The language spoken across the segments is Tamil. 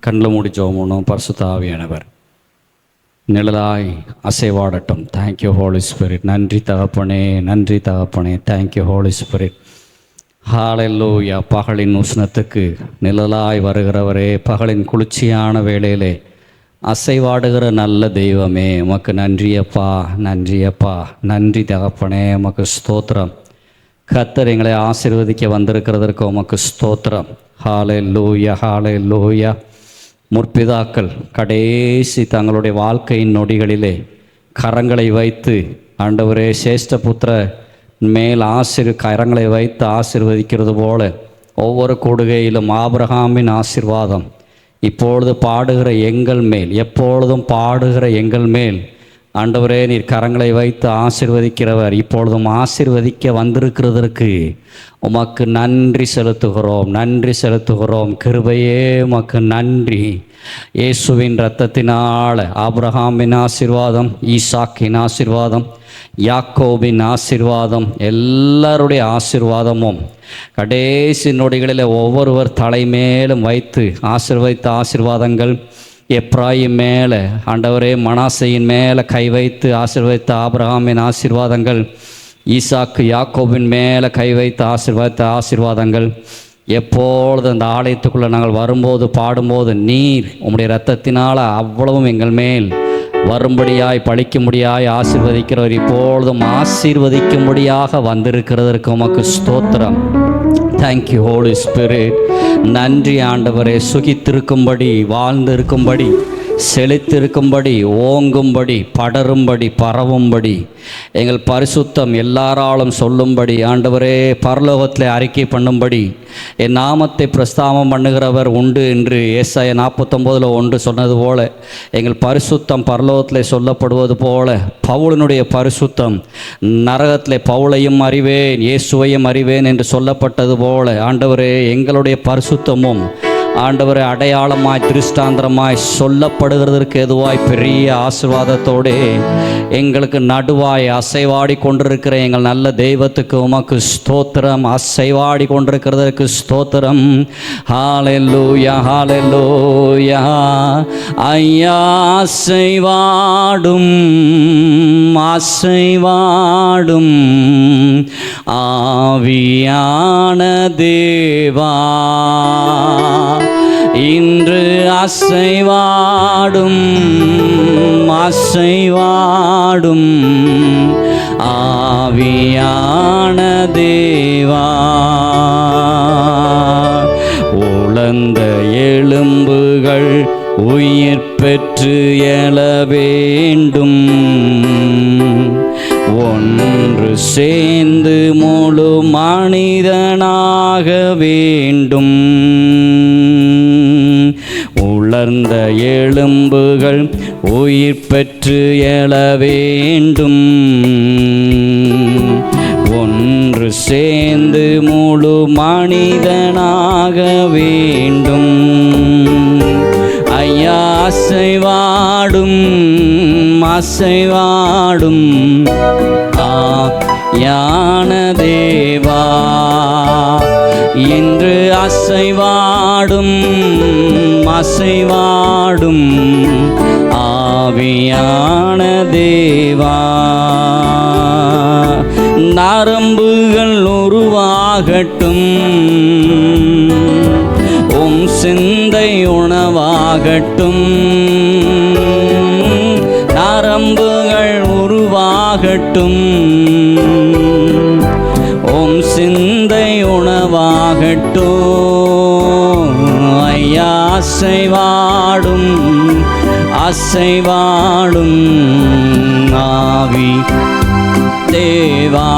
கண்ணில் மூடி ஜெபம் பண்ணுவோம். பரிசுத்த ஆவியானவர் நிழலாய் அசைவாடட்டும். Thank you Holi Spirit. நன்றி தகப்பனே, நன்றி தகப்பனே. Thank you Holi spirit. ஹல்லேலூயா. பகலின் உஷ்ணத்துக்கு நிழலாய் வருகிறவரே, பகலின் குளிர்ச்சியான வேளையிலே அசைவாடுகிற நல்ல தெய்வமே, உமக்கு நன்றியப்பா, நன்றியப்பா, நன்றி தகப்பனே. உமக்கு ஸ்தோத்திரம். கர்த்தர் எங்களை ஆசீர்வதிக்க வந்திருக்கிறதற்கு உமக்கு ஸ்தோத்திரம். ஹல்லேலூயா, ஹல்லேலூயா. முற்பிதாக்கள் கடைசி தங்களுடைய வாழ்க்கையின் நொடிகளிலே கரங்களை வைத்து ஆண்டவரே சேஷ்டபுத்திர மேல் கரங்களை வைத்து ஆசீர்வதிக்கிறது போல ஒவ்வொரு கூடுகையிலும் ஆபிரகாமின் ஆசீர்வாதம் இப்பொழுது பாடுகிற எங்கள் மேல், எப்பொழுதும் பாடுகிற எங்கள் மேல் ஆண்டவரே நீர் கரங்களை வைத்து ஆசீர்வதிக்கிறவர், இப்பொழுதும் ஆசீர்வதிக்க வந்திருக்கிறதற்கு உமக்கு நன்றி செலுத்துகிறோம், நன்றி செலுத்துகிறோம். கிருபையே உமக்கு நன்றி. இயேசுவின் இரத்தத்தினால் ஆபிரகாமின் ஆசீர்வாதம், ஈசாக்கின் ஆசீர்வாதம், யாக்கோபின் ஆசீர்வாதம், எல்லாருடைய ஆசீர்வாதமும் கடைசி நொடிகளில் ஒவ்வொருவர் தலைமேலும் வைத்து ஆசீர்வதித்த ஆசீர்வாதங்கள் எப்ராயிம் மேலே ஆண்டவரே மனாசையின் மேலே கை வைத்து ஆசீர்வதித்த ஆபிரகாமின் ஆசீர்வாதங்கள், ஈசாக்கு யாக்கோபின் மேலே கை வைத்து ஆசீர்வதித்த ஆசீர்வாதங்கள் எப்பொழுது அந்த ஆலயத்துக்குள்ளே நாங்கள் வரும்போது பாடும்போது நீர் உம்முடைய இரத்தத்தினால் அவ்வளவும் எங்கள் மேல் வரும்படியாய் பழிக்கும்படியாய் ஆசீர்வதிக்கிறவர், இப்பொழுதும் ஆசீர்வதிக்கும்படியாக வந்திருக்கிறதற்கு உமக்கு ஸ்தோத்திரம். Thank you Holi Spirit. நன்றி ஆண்டவரே. சுகித்திருக்கும்படி, வாழ்ந்திருக்கும்படி, செழித்திருக்கும்படி, ஓங்கும்படி, படரும்படி, பரவும்படி, எங்கள் பரிசுத்தம் எல்லாராலும் சொல்லும்படி ஆண்டவரே பரலோகத்தில் அறிக்கை பண்ணும்படி என் நாமத்தை பிரஸ்தாபம் பண்ணுகிறவர் உண்டு என்று ஏசாயா 49:1 சொன்னது போல எங்கள் பரிசுத்தம் பரலோகத்தில் சொல்லப்படுவது போல பவுலினுடைய பரிசுத்தம் நரகத்தில் பவுலையும் அறிவேன் இயேசுவையும் அறிவேன் என்று சொல்லப்பட்டது போல ஆண்டவரே எங்களுடைய பரிசுத்தமும் ஆண்டவரை அடையாளமாய் திருஷ்டாந்திரமாய் சொல்லப்படுகிறதற்கு எதுவாய் பெரிய ஆசீர்வாதத்தோடு எங்களுக்கு நடுவாய் அசைவாடி கொண்டிருக்கிற எங்கள் நல்ல தெய்வத்துக்கு உமக்கு ஸ்தோத்திரம். அசைவாடி கொண்டிருக்கிறதற்கு ஸ்தோத்திரம். ஹல்லேலூயா, ஹல்லேலூயா. ஐயா அசைவாடும், அசைவாடும் ஆவியான தேவா, இன்று அசைவாடும், அசைவாடும் ஆவியான தேவா, உலர்ந்த எலும்புகள் உயிர் பெற்று எழ வேண்டும், ஒன்று சேர்ந்து முழு மனிதனாக வேண்டும், உலர்ந்த எலும்புகள் உயிர் பெற்று எழ வேண்டும், ஒன்று சேர்ந்து முழு மனிதனாக வேண்டும். ஐயா அசைவாடும், அசைவாடும் யான தேவா, இன்று அசைவாடும், அசைவாடும் ஆவியான தேவா, நரம்புகள் உருவாகட்டும், உம் சிந்தை உணவாகட்டும், நரம்புகள் உருவாகட்டும், உம் சிந்தை உணவாகட்டும். ஐயா அசைவாடும், அசைவாடும் ஆவி தேவா,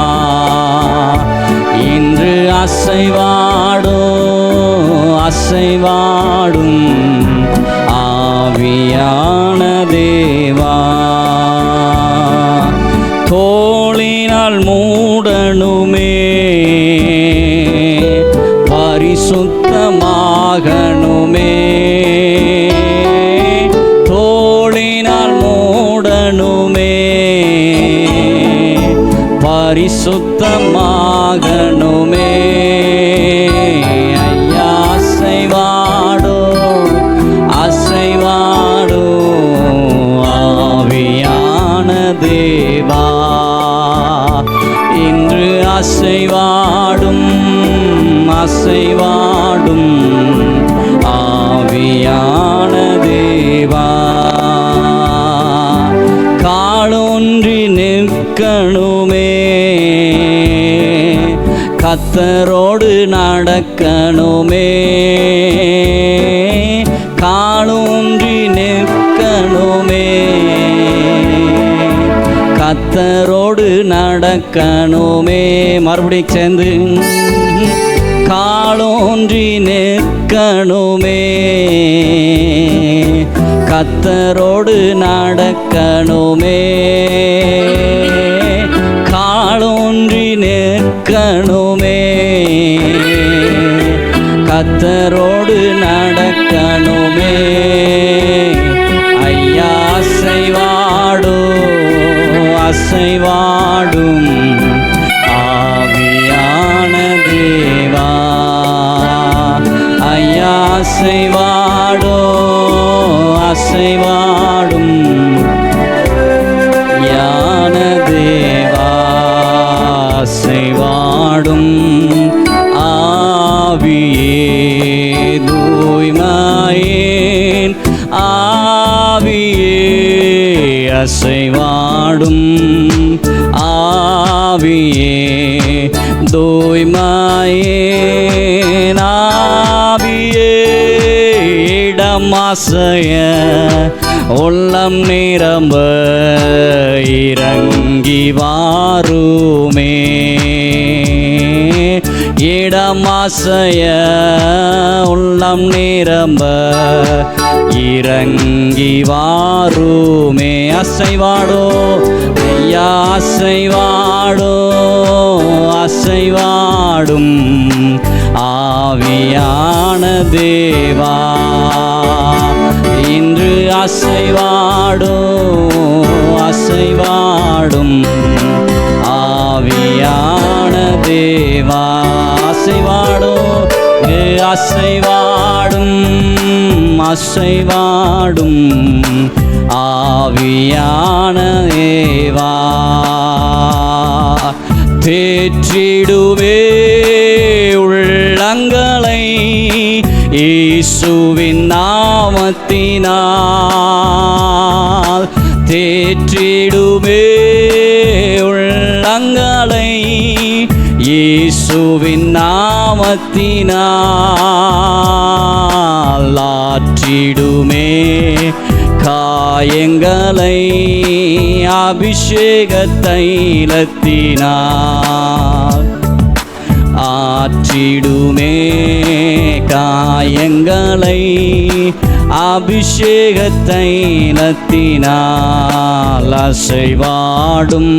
இன்று அசைவாடும், அசைவாடும் ஆவியான தேவா, தோளினால் மூடணுமே, பரிசுத்தமாகணுமே, தோளினால் மூடணுமே, பரிசுத்தமாகணுமே. ஐயா அசைவாடும், அசைவாடும் ஆவியான தேவா, காலொன்றி நிற்கணுமே, கத்தரோடு நடக்கணுமே, காலொன்றி நிற்கணுமே, கத்தரோடு நடக்கணுமே. மறுபடியும் சேர்ந்து காலொன்றி நிற்கணுமே, கத்தரோடு நடக்கணுமே, காலொன்றி நிற்கணுமே, கத்தரோடு நடக்கணுமே. ஐயா அசைவாடும் ஆவியான தேவா, ஐயா அசைவாடும் யான தேவா, அசைவாடும் ஆவியே தூய்மையின் ஆவியே, அசைவாடும் ஆவியே தூய்மையின் ஆவியே, இடமாசைய உள்ளம் நிரம்ப இறங்கி வாருமே, இடமாசைய உள்ளம் நிரம்ப இறங்கி வாருமே. அசைவாடோ ஐயா அசைவாடும் ஆவியான தேவா, இன்று அசைவாடும் ஆவியான தேவா, அசைவாடும் ஆவியான தேவா, தேற்றிடுவே உள்ளங்களை இயேசுவின் நாமத்தினால், தேற்றிடுவே உள்ளங்களை இயேசுவின் நாமத்தினால், ஆற்றிடுமே காயங்களை அபிஷேக தைலத்தினால், ஆற்றிடுமே காயங்களை அபிஷேக தைலத்தினால், அசைவாடும்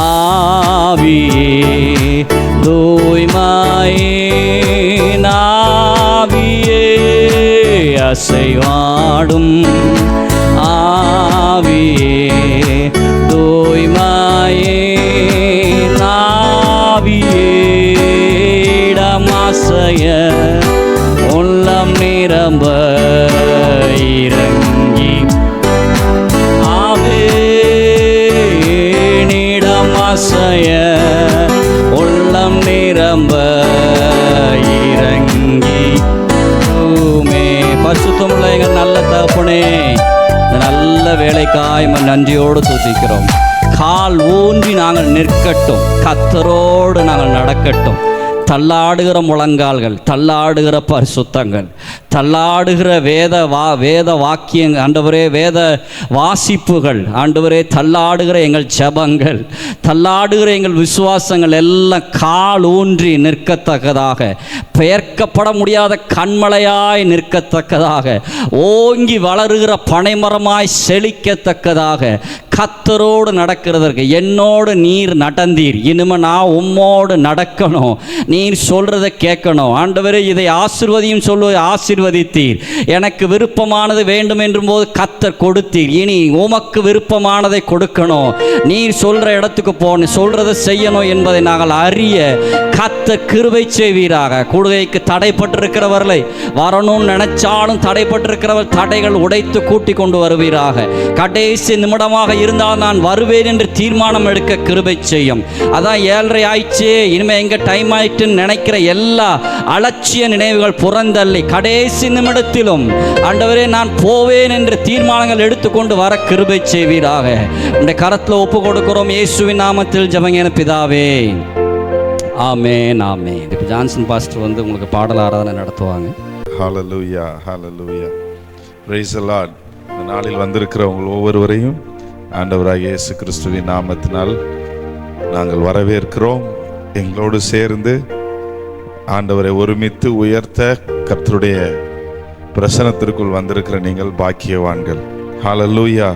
ஆவியே தூய்மையின் ஆவியே, அசைவாடும் ஆவியே தூய்மையின் ஆவியே, இடமாசைய உள்ளம் நிரம்ப இறங்கி இடமாசைய உள்ளம் நிரம்ப இறங்கி பரிசுத்தமுள்ள எங்கள் நல்ல தகப்பனே, இந்த நல்ல வேலைக்காய் நன்றியோடு துதிக்கிறோம். கால் ஊன்றி நாங்கள் நிற்கட்டும், கத்தரோடு நாங்கள் நடக்கட்டும். தள்ளாடுகிற முழங்கால்கள், தள்ளாடுகிற பரிசுத்தங்கள், தள்ளாடுகிற வேத வாக்கியங்கள் ஆண்டவரே, வேத வாசிப்புகள் ஆண்டவரே, தள்ளாடுகிற எங்கள் ஜெபங்கள், தள்ளாடுகிற எங்கள் விசுவாசங்கள் எல்லாம் கால் ஊன்றி நிற்கத்தக்கதாக, பெயர்க்கப்பட முடியாத கண்மலையாய் நிற்கத்தக்கதாக, ஓங்கி வளருகிற பனைமரமாய் செழிக்கத்தக்கதாக, கத்தரோடு நடக்கிறதற்கு என்னோடு நீர் நடந்தீர், இனிமே நான் உம்மோடு நடக்கணும், நீர் சொல்றதை கேட்கணும். ஆண்டவரே, இதை ஆசீர்வதியும் சொல்லுவது ஆசீர்வதி, ஆசீர்வதித்தீர். எனக்கு விருப்பமானது வேண்டும் என்றும் போது கர்த்தர் கொடுத்தீர். இனி உமக்கு விருப்பமானதை கொடுக்கணும், நீர் சொல்ற இடத்துக்கு போகணும், சொல்றதை செய்யணும் என்பதை நாங்கள் அறிய கர்த்தர் கிருபை செய்வீராக. கூடுகைக்கு தடைப்பட்டிருக்கிறவர்களை வரணும்னு நினைச்சாலும் தடைப்பட்டிருக்கிறவர் தடைகள் உடைத்து கூட்டி கொண்டு வருவீராக. கடைசி நிமிடமாக இருந்தால் நான் வருவேன் என்று தீர்மானம் எடுக்க கிருபை செய்யும். அதான் 7:30 ஆயிடுச்சு, இனிமேல் எங்க டைம் ஆயிட்டுன்னு நினைக்கிற எல்லா அலட்சிய நினைவுகள் புறந்தள்ளி கடைசி நிமிடத்திலும் ஆண்டவரே நான் போவேன் என்று தீர்மானங்கள் எடுத்துக்கொண்டு வர கிருபை செய்வீராக. இந்த கரத்தில் ஒப்பு கொடுக்கிறோம் இயேசுவின் நாமத்தில் ஜெபங்க பிதாவே, ஆமென் ஆமென். இப்போ ஜான்சன் பாஸ்டர் வந்து உங்களுக்கு பாடல் ஆராதனை நடத்துவாங்க. ஹல்லேலூயா ஹல்லேலூயா, பிரைஸ் தி லார்ட். இந்த நாளில் வந்திருக்கிற உங்கள் ஒவ்வொருவரையும் ஆண்டவராகிய இயேசு கிறிஸ்துவின் நாமத்தினால் நாங்கள் வரவேற்கிறோம். எங்களோடு சேர்ந்து ஆண்டவரை ஒருமித்து உயர்த்த கர்த்தருடைய பிரசனத்திற்குள் வந்திருக்கிற நீங்கள் பாக்கியவான்கள். ஹல்லேலூயா.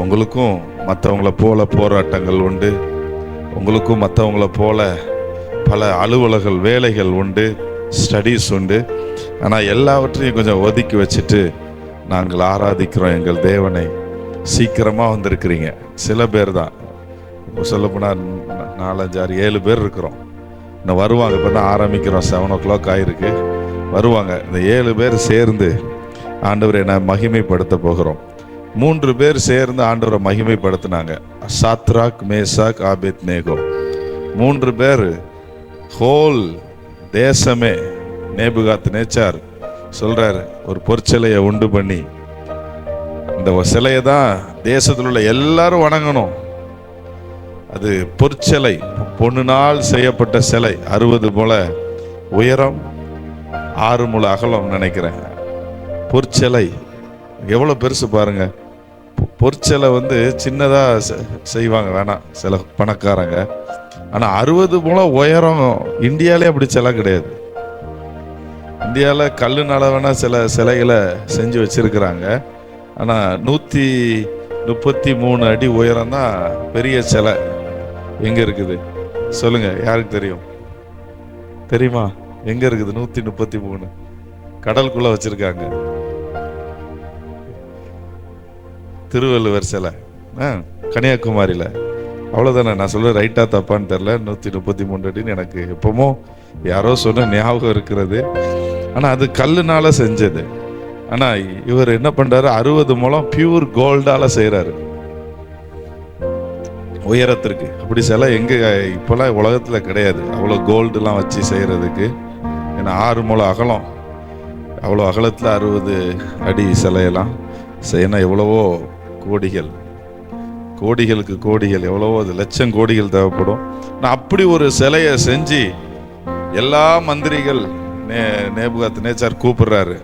உங்களுக்கும் மற்றவங்கள போல போராட்டங்கள் உண்டு, உங்களுக்கும் மற்றவங்கள போல பல அலுவலர்கள் வேலைகள் உண்டு, ஸ்டடீஸ் உண்டு. ஆனால் எல்லாவற்றையும் கொஞ்சம் ஒதுக்கி வச்சுட்டு நாங்கள் ஆராதிக்கிறோம் எங்கள் தேவனை. சீக்கிரமாக வந்திருக்கிறீங்க. சில பேர் தான், சொல்லப்போனால் 4, 5, 6, 7 பேர் இருக்கிறோம். இன்னும் வருவாங்க. இப்போ தான் ஆரம்பிக்கிறோம், 7 o'clock ஆகிருக்கு. வருவாங்க. இந்த 7 பேர் சேர்ந்து ஆண்டவரை நான் மகிமைப்படுத்த போகிறோம். 3 பேர் சேர்ந்து ஆண்டவரை மகிமைப்படுத்தினாங்க. Shadrach, Meshach, Abednego. 3 பேர் ஹோல் தேசமே, நேபுகாத்நேச்சார் சொல்றாரு, ஒரு பொற்சிலையை உண்டு பண்ணி இந்த சிலையை தான் தேசத்தில் உள்ள எல்லாரும் வணங்கணும். அது பொற்சிலை, பொன்னினால் செய்யப்பட்ட சிலை. 60 முழ உயரம், 6 முழ அகலம் நினைக்கிறேன். பொற்சிலை எவ்வளோ பெருசு பாருங்க. பொற்சிலை வந்து சின்னதாக செய்வாங்க, வேணாம் சில பணக்காரங்க. ஆனால் 60 முழ உயரம் இந்தியாவிலே அப்படி சிலை கிடையாது. இந்தியாவில் கல்லுனால வேணால் சில சிலைகளை செஞ்சு வச்சிருக்கிறாங்க. ஆனால் 133 அடி உயரம் தான் பெரிய சிலை. எங்கே இருக்குது சொல்லுங்க, யாருக்கு தெரியும்? தெரியுமா எங்கே இருக்குது? 133 கடலுக்குள்ளே வச்சிருக்காங்க. திருவள்ளுவர் சிலை கன்னியாகுமரியில். அவ்வளோதானே. நான் சொல்ல ரைட்டாக தப்பான்னு தெரில. 133 அடின்னு எனக்கு எப்போமோ யாரோ சொன்ன ஞாபகம் இருக்கிறது. ஆனால் அது கல்லுனால செஞ்சது. ஆனால் இவர் என்ன பண்ணுறாரு, 60 முழம் பியூர் கோல்டால் செய்கிறாரு உயரத்திற்கு. அப்படி சிலை எங்கே இப்போலாம் உலகத்தில் கிடையாது, அவ்வளோ கோல்டுலாம் வச்சு செய்கிறதுக்கு. ஏன்னா 6 முழ அகலம், அவ்வளோ அகலத்தில் 60 அடி சிலையெல்லாம் செய்யணும். எவ்வளவோ கோடிகள், கோடிகளுக்கு கோடிகள், எவ்வளவோ லட்சம் கோடிகள் தேவைப்படும். நான் அப்படி ஒரு சிலையை செஞ்சு எல்லா மந்திரிகள் நேபுகாத்நேச்சார் கூப்பிடுறாரு.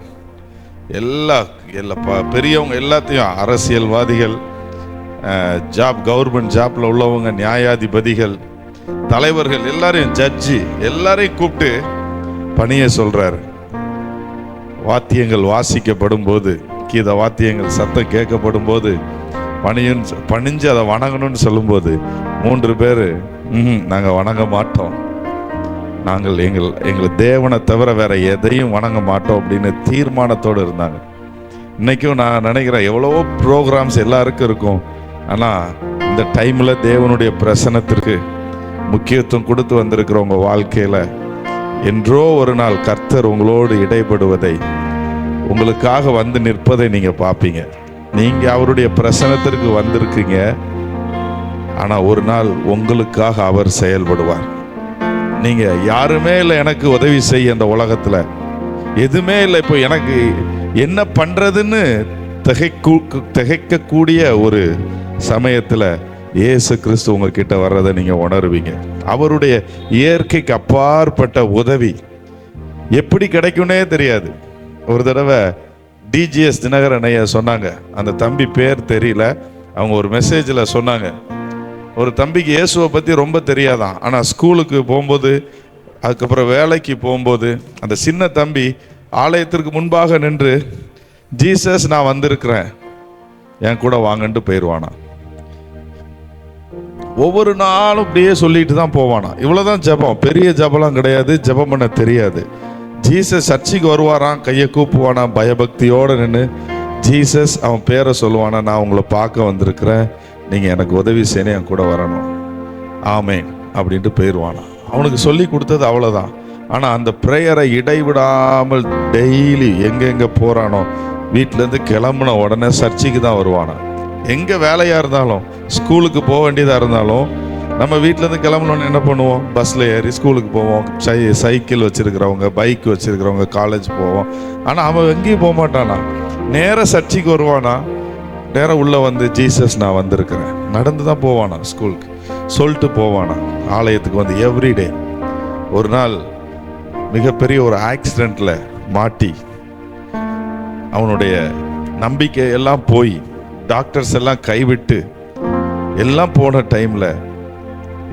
எல்லா பெரியவங்க எல்லாத்தையும், அரசியல்வாதிகள், கவர்மெண்ட் ஜாப்ல உள்ளவங்க, நியாயாதிபதிகள், தலைவர்கள் எல்லாரையும், ஜட்ஜி எல்லாரையும் கூப்பிட்டு பணியை சொல்றாரு. வாத்தியங்கள் வாசிக்கப்படும் போது, கீத வாத்தியங்கள் சத்தம் கேட்கப்படும் போது பணிஞ்சு அதை வணங்கணும்னு சொல்லும்போது 3 பேர் நாங்கள் வணங்க மாட்டோம், நாங்கள் எங்கள் தேவனை தவிர வேற எதையும் வணங்க மாட்டோம் அப்படின்னு தீர்மானத்தோடு இருந்தாங்க. இன்னைக்கும் நான் நினைக்கிறேன் எவ்வளவோ ப்ரோக்ராம்ஸ் எல்லாருக்கும் இருக்கும். ஆனால் இந்த டைமில் தேவனுடைய பிரசன்னத்திற்கு முக்கியத்துவம் கொடுத்து வந்திருக்கிறவங்க வாழ்க்கையில் என்றோ ஒரு நாள் கர்த்தர் உங்களோடு இடைப்படுவதை, உங்களுக்காக வந்து நிற்பதை நீங்கள் பார்ப்பீங்க. நீங்கள் அவருடைய பிரசன்னத்திற்கு வந்திருக்கீங்க, ஆனால் ஒரு நாள் உங்களுக்காக அவர் செயல்படுவார். நீங்கள் யாருமே இல்லை எனக்கு உதவி செய்ய, அந்த உலகத்தில் எதுவுமே இல்லை, இப்போ எனக்கு என்ன பண்ணுறதுன்னு திகைக்கக்கூடிய ஒரு சமயத்தில் இயேசு கிறிஸ்து உங்ககிட்ட வர்றதை நீங்கள் உணர்வீங்க. அவருடைய இயற்கைக்கு அப்பாற்பட்ட உதவி எப்படி கிடைக்கும்னே தெரியாது. ஒரு தடவை டிஜிஎஸ் தினகரன் ஐயா சொன்னாங்க, அந்த தம்பி பேர் தெரியல, அவங்க ஒரு மெசேஜில் சொன்னாங்க, ஒரு தம்பிக்கு இயேசுவை பற்றி ரொம்ப தெரியாதான். ஆனால் ஸ்கூலுக்கு போகும்போது, அதுக்கப்புறம் வேலைக்கு போகும்போது, அந்த சின்ன தம்பி ஆலயத்திற்கு முன்பாக நின்று, ஜீசஸ் நான் வந்திருக்கிறேன், என் கூட வாங்கன்ட்டு போயிடுவானா. ஒவ்வொரு நாளும் இப்படியே சொல்லிட்டு தான் போவானா. இவ்வளோதான் ஜபம், பெரிய ஜபம்லாம் கிடையாது, ஜபம் பண்ண தெரியாது. ஜீசஸ் சர்ச்சுக்கு வருவாராம், கையை கூப்புவானா, பயபக்தியோடு நின்று ஜீசஸ் அவன் பேரை சொல்லுவானா, நான் உங்களை பார்க்க வந்திருக்கிறேன், நீங்கள் எனக்கு உதவி செய்யணும், என் கூட வரணும், ஆமேன் அப்படின்ட்டு போயிடுவானா. அவனுக்கு சொல்லி கொடுத்தது அவ்வளோதான். ஆனால் அந்த ப்ரேயரை இடைவிடாமல் டெய்லி எங்கெங்கே போகிறானோ, வீட்டிலேருந்து கிளம்புன உடனே சர்ச்சுக்கு தான் வருவானா. எங்கே வேலையாக இருந்தாலும், ஸ்கூலுக்கு போக வேண்டியதாக இருந்தாலும், நம்ம வீட்டிலேருந்து கிளம்பணுன்னு என்ன பண்ணுவோம், பஸ்ஸில் ஏறி ஸ்கூலுக்கு போவோம். சைக்கிள் வச்சுருக்கிறவங்க, பைக் வச்சுருக்கிறவங்க காலேஜ் போவோம். ஆனால் அவன் எங்கேயும் போக மாட்டானா, நேராக சர்ச்சுக்கு வருவானா, நேராக உள்ளே வந்து ஜீசஸ் நான் வந்திருக்கிறேன், நடந்து தான் போவானா ஸ்கூலுக்கு, சொல்லிட்டு போவானா ஆலயத்துக்கு வந்து எவ்ரிடே. ஒரு நாள் மிகப்பெரிய ஒரு ஆக்சிடெண்ட்டில் மாட்டி அவனுடைய நம்பிக்கை எல்லாம் போய், டாக்டர்ஸ் எல்லாம் கைவிட்டு எல்லாம் போன டைமில்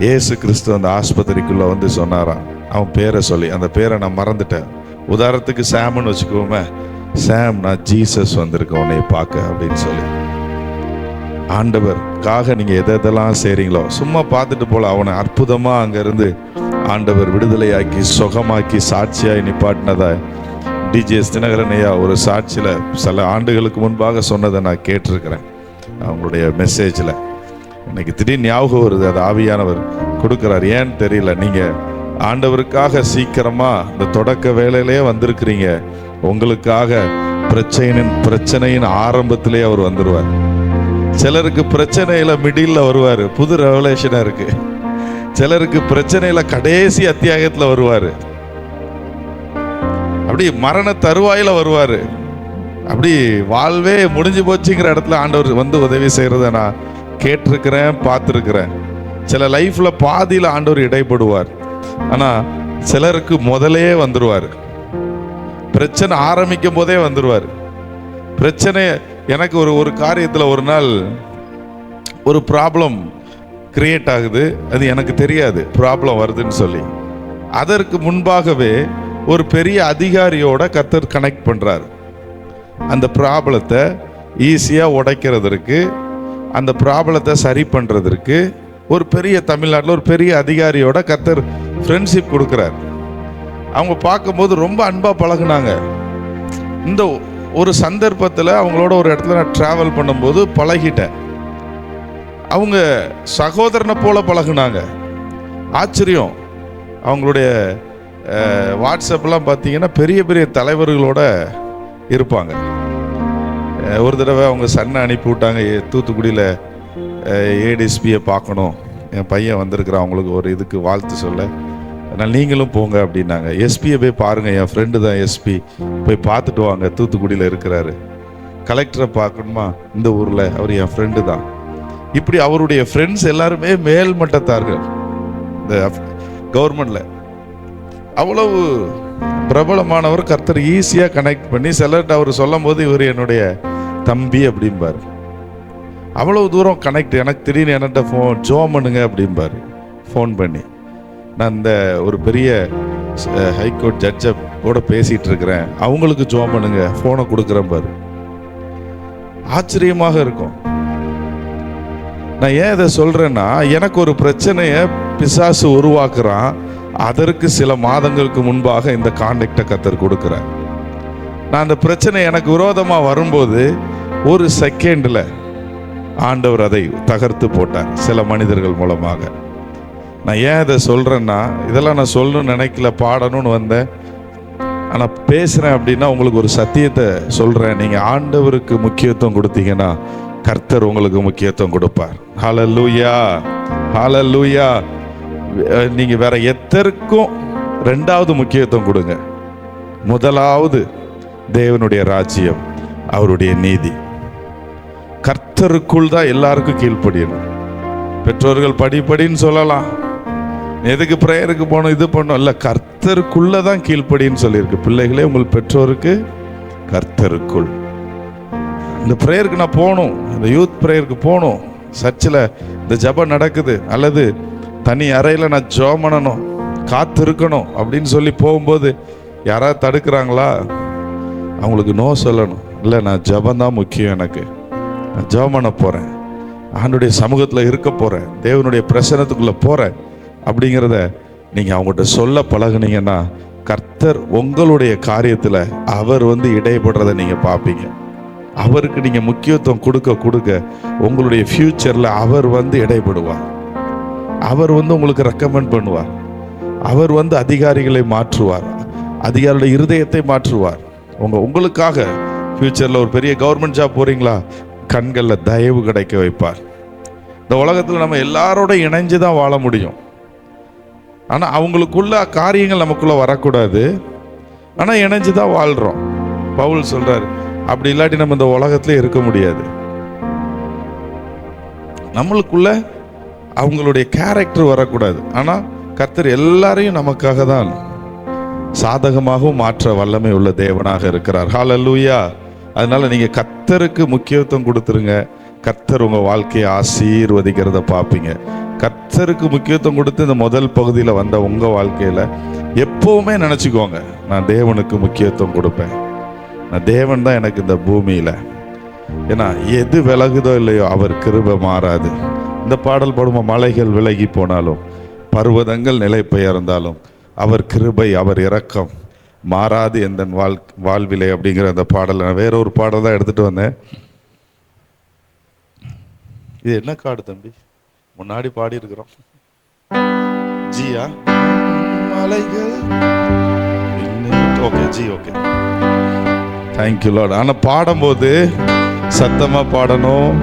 இயேசு கிறிஸ்து அந்த ஆஸ்பத்திரிக்குள்ளே வந்து சொன்னாராம். அவன் பேரை சொல்லி, அந்த பேரை நான் மறந்துட்டேன், உதாரணத்துக்கு சாம்னு வச்சுக்கோமே, சாம் நான் ஜீசஸ் வந்திருக்கேன் உன்னை பார்க்க அப்படின்னு சொல்லி. ஆண்டவருக்காக நீங்கள் எதெல்லாம் செய்கிறீங்களோ சும்மா பார்த்துட்டு போல, அவனை அற்புதமாக அங்கேருந்து ஆண்டவர் விடுதலையாக்கி சுகமாக்கி சாட்சியாகி நிப்பாட்டினதா டிஜிஎஸ் தினகரன் ஐயா ஒரு சாட்சியில் சில ஆண்டுகளுக்கு முன்பாக சொன்னதை நான் கேட்டிருக்கிறேன். அவங்களுடைய மெசேஜில் இன்னைக்கு திடீர்னு ஞாபகம் வருது, அது ஆவியானவர் கொடுக்குறார். ஏன்னு தெரியல, நீங்கள் ஆண்டவருக்காக சீக்கிரமாக இந்த தொடக்க வேலையிலே வந்திருக்கிறீங்க. உங்களுக்காக பிரச்சனையின் ஆரம்பத்திலே அவர் வந்துடுவார். சிலருக்கு பிரச்சனையில் மிடில் வருவார், புது ரெவலேஷனாக இருக்கு. சிலருக்கு பிரச்சனையில் கடைசி அத்தியாயத்தில் வருவார், அப்படி மரண தருவாயில் வருவார். அப்படி வாழ்வே முடிஞ்சு போச்சுங்கிற இடத்துல ஆண்டவர் வந்து உதவி செய்கிறத நான் கேட்டிருக்கிறேன், பார்த்துருக்கிறேன். சில லைஃப்பில் பாதியில் ஆண்டவர் இடைப்படுவார். ஆனால் சிலருக்கு முதலே வந்துடுவார், பிரச்சனை ஆரம்பிக்கும் போதே வந்துடுவார். பிரச்சனை எனக்கு ஒரு காரியத்தில் ஒரு நாள் ஒரு ப்ராப்ளம் கிரியேட் ஆகுது, அது எனக்கு தெரியாது ப்ராப்ளம் வருதுன்னு சொல்லி. அதற்கு முன்பாகவே ஒரு பெரிய அதிகாரியோட கர்த்தர் கனெக்ட் பண்ணுறார். அந்த ப்ராப்ளத்தை ஈஸியாக உடைக்கிறதற்கு, அந்த ப்ராப்ளத்தை சரி பண்ணுறதற்கு ஒரு பெரிய தமிழ்நாட்டில் ஒரு பெரிய அதிகாரியோட கர்த்தர் ஃப்ரெண்ட்ஷிப் கொடுக்குறார். அவங்க பார்க்கும்போது ரொம்ப அன்பாக பழகுனாங்க. இந்த ஒரு சந்தர்ப்பத்தில் அவங்களோட ஒரு இடத்துல நான் ட்ராவல் பண்ணும்போது பழகிட்டேன். அவங்க சகோதரனை போல பழகுனாங்க. ஆச்சரியம், அவங்களுடைய வாட்ஸ்அப்லாம் பார்த்தீங்கன்னா பெரிய பெரிய தலைவர்களோட இருப்பாங்க. ஒரு தடவை அவங்க சன்னை அனுப்பி விட்டாங்க, தூத்துக்குடியில் ஏடிஎஸ்பியை பார்க்கணும், என் பையன் வந்திருக்கிறான், அவங்களுக்கு ஒரு இதுக்கு வாழ்த்து சொல்ல, அதனால் நீங்களும் போங்க அப்படின்னாங்க. எஸ்பியை போய் பாருங்கள், என் ஃப்ரெண்டு தான் எஸ்பி, போய் பார்த்துட்டு வாங்க, தூத்துக்குடியில் இருக்கிறாரு. கலெக்டரை பார்க்கணுமா, இந்த ஊரில், அவர் என் ஃப்ரெண்டு தான். இப்படி அவருடைய ஃப்ரெண்ட்ஸ் எல்லாருமே மேல்மட்டத்தார்கள். இந்த கவர்மெண்ட்ல அவ்வளவு பிரபலமானவர். கர்த்தர் ஈஸியாக கனெக்ட் பண்ணி சிலர்கிட்ட அவர் சொல்லும் போது இவர் என்னுடைய தம்பி அப்படிம்பார். அவ்வளவு தூரம் கனெக்ட். எனக்கு திடீர்னு என்கிட்ட ஜோம் பண்ணுங்க அப்படிம்பார் ஃபோன் பண்ணி. நான் இந்த ஒரு பெரிய ஹைகோர்ட் ஜட்ஜை கூட பேசிகிட்டு இருக்கிறேன், அவங்களுக்கு ஜோம் பண்ணுங்க, ஃபோனை கொடுக்குறேன் பாரு. ஆச்சரியமாக இருக்கும். நான் ஏன் இதை சொல்கிறேன்னா, எனக்கு ஒரு பிரச்சனையை பிசாசு உருவாக்குறான், அதற்கு சில மாதங்களுக்கு முன்பாக இந்த கான்டெக்டை கர்த்தர் கொடுக்குறேன். நான் அந்த பிரச்சனை எனக்கு விரோதமாக வரும்போது ஒரு செகண்டில் ஆண்டவர் அதை தகர்த்து போட்டார் சில மனிதர்கள் மூலமாக. நான் ஏன் இதை சொல்கிறேன்னா, இதெல்லாம் நான் சொல்லணும்னு நினைக்கல, பாடணும்னு வந்தேன். ஆனால் பேசுகிறேன் அப்படின்னா உங்களுக்கு ஒரு சத்தியத்தை சொல்கிறேன். நீங்கள் ஆண்டவருக்கு முக்கியத்துவம் கொடுத்தீங்கன்னா கர்த்தர் உங்களுக்கு முக்கியத்துவம் கொடுப்பார். ஹல்லேலூயா, ஹல்லேலூயா. நீங்கள் வேற எதற்கும் ரெண்டாவது முக்கியத்துவம் கொடுங்க. முதலாவது தேவனுடைய ராஜ்யம், அவருடைய நீதி. கர்த்தருக்குள் தான் எல்லாருக்கும் கீழ்ப்படியணும். பெற்றோர்கள் படின்னு சொல்லலாம், எதுக்கு பிரேயருக்கு போகணும், இது பண்ணணும் இல்லை, கர்த்தருக்குள்ள தான் கீழ்ப்படின்னு சொல்லியிருக்கு. பிள்ளைகளே, உங்கள் பெற்றோருக்கு கர்த்தருக்குள். இந்த ப்ரேயருக்கு நான் போகணும், இந்த யூத் ப்ரேயருக்கு போகணும், சர்ச்சில் இந்த ஜபம் நடக்குது, அல்லது தனி அறையில் நான் ஜெபம் பண்ணணும், காத்திருக்கணும் அப்படின்னு சொல்லி போகும்போது யாராவது தடுக்கிறாங்களா? அவங்களுக்கு நோ சொல்லணும். இல்லை, நான் ஜபந்தான் முக்கியம், எனக்கு நான் ஜெபம் பண்ண போகிறேன், ஆண்டவருடைய சமூகத்தில் இருக்க போகிறேன், தேவனுடைய பிரசன்னத்துக்குள்ளே போகிறேன் அப்படிங்கிறத நீங்கள் அவங்கள்ட்ட சொல்ல பழகுனீங்கன்னா கர்த்தர் உங்களுடைய காரியத்தில் அவர் வந்து இடைப்படுறதை நீங்கள் பார்ப்பீங்க. அவருக்கு நீங்கள் முக்கியத்துவம் கொடுக்க கொடுக்க உங்களுடைய ஃப்யூச்சரில் அவர் வந்து இடைப்படுவார். அவர் வந்து உங்களுக்கு ரெக்கமெண்ட் பண்ணுவார். அவர் வந்து அதிகாரிகளை மாற்றுவார். அதிகாரிகளுடைய இருதயத்தை மாற்றுவார். உங்களுக்காக ஃப்யூச்சரில் ஒரு பெரிய கவர்மெண்ட் ஜாப் போகிறீங்களா, கண்களில் தயவு கிடைக்க வைப்பார். இந்த உலகத்தில் நம்ம எல்லாரோட இணைஞ்சு தான் வாழ முடியும். ஆனால் அவங்களுக்குள்ள காரியங்கள் நமக்குள்ளே வரக்கூடாது. ஆனால் இணைஞ்சு தான் வாழ்கிறோம். பவுல் சொல்கிறார், அப்படி இல்லாட்டி நம்ம இந்த உலகத்திலே இருக்க முடியாது. நம்மளுக்குள்ள அவங்களுடைய கேரக்டர் வரக்கூடாது. ஆனால் கர்த்தர் எல்லாரையும் நமக்காக தான் சாதகமாகவும் மாற்ற வல்லமை உள்ள தேவனாக இருக்கிறார். ஹல்லேலூயா. அதனால நீங்கள் கர்த்தருக்கு முக்கியத்துவம் கொடுத்துருங்க. கர்த்தர் உங்கள் வாழ்க்கையை ஆசீர்வதிக்கிறத பார்ப்பீங்க. கர்த்தருக்கு முக்கியத்துவம் கொடுத்து இந்த முதல் பகுதியில் வந்த உங்கள் வாழ்க்கையில் எப்போவுமே நினச்சிக்கோங்க, நான் தேவனுக்கு முக்கியத்துவம் கொடுப்பேன். நான் தேவன் தான் எனக்கு இந்த பூமியில். ஏன்னா எது விலகுதோ இல்லையோ அவர் கிருபை மாறாது. இந்த பாடல் பாடுமா, மலைகள் விலகி போனாலும் பர்வதங்கள் நிலை பெயர்ந்தாலும் அவர் கிருபை அவர் இரக்கம் மாறாது எந்த வாழ்விலே அப்படிங்கிற அந்த பாடல். நான் வேற ஒரு பாடல் தான் எடுத்துட்டு வந்தேன். இது என்ன காடு தம்பி, முன்னாடி பாடி இருக்கிறோம் ஜியா, மலைகள். Okay G, okay, thank you Lord. ஆனால் பாடும்போது சத்தமா பாடணும்.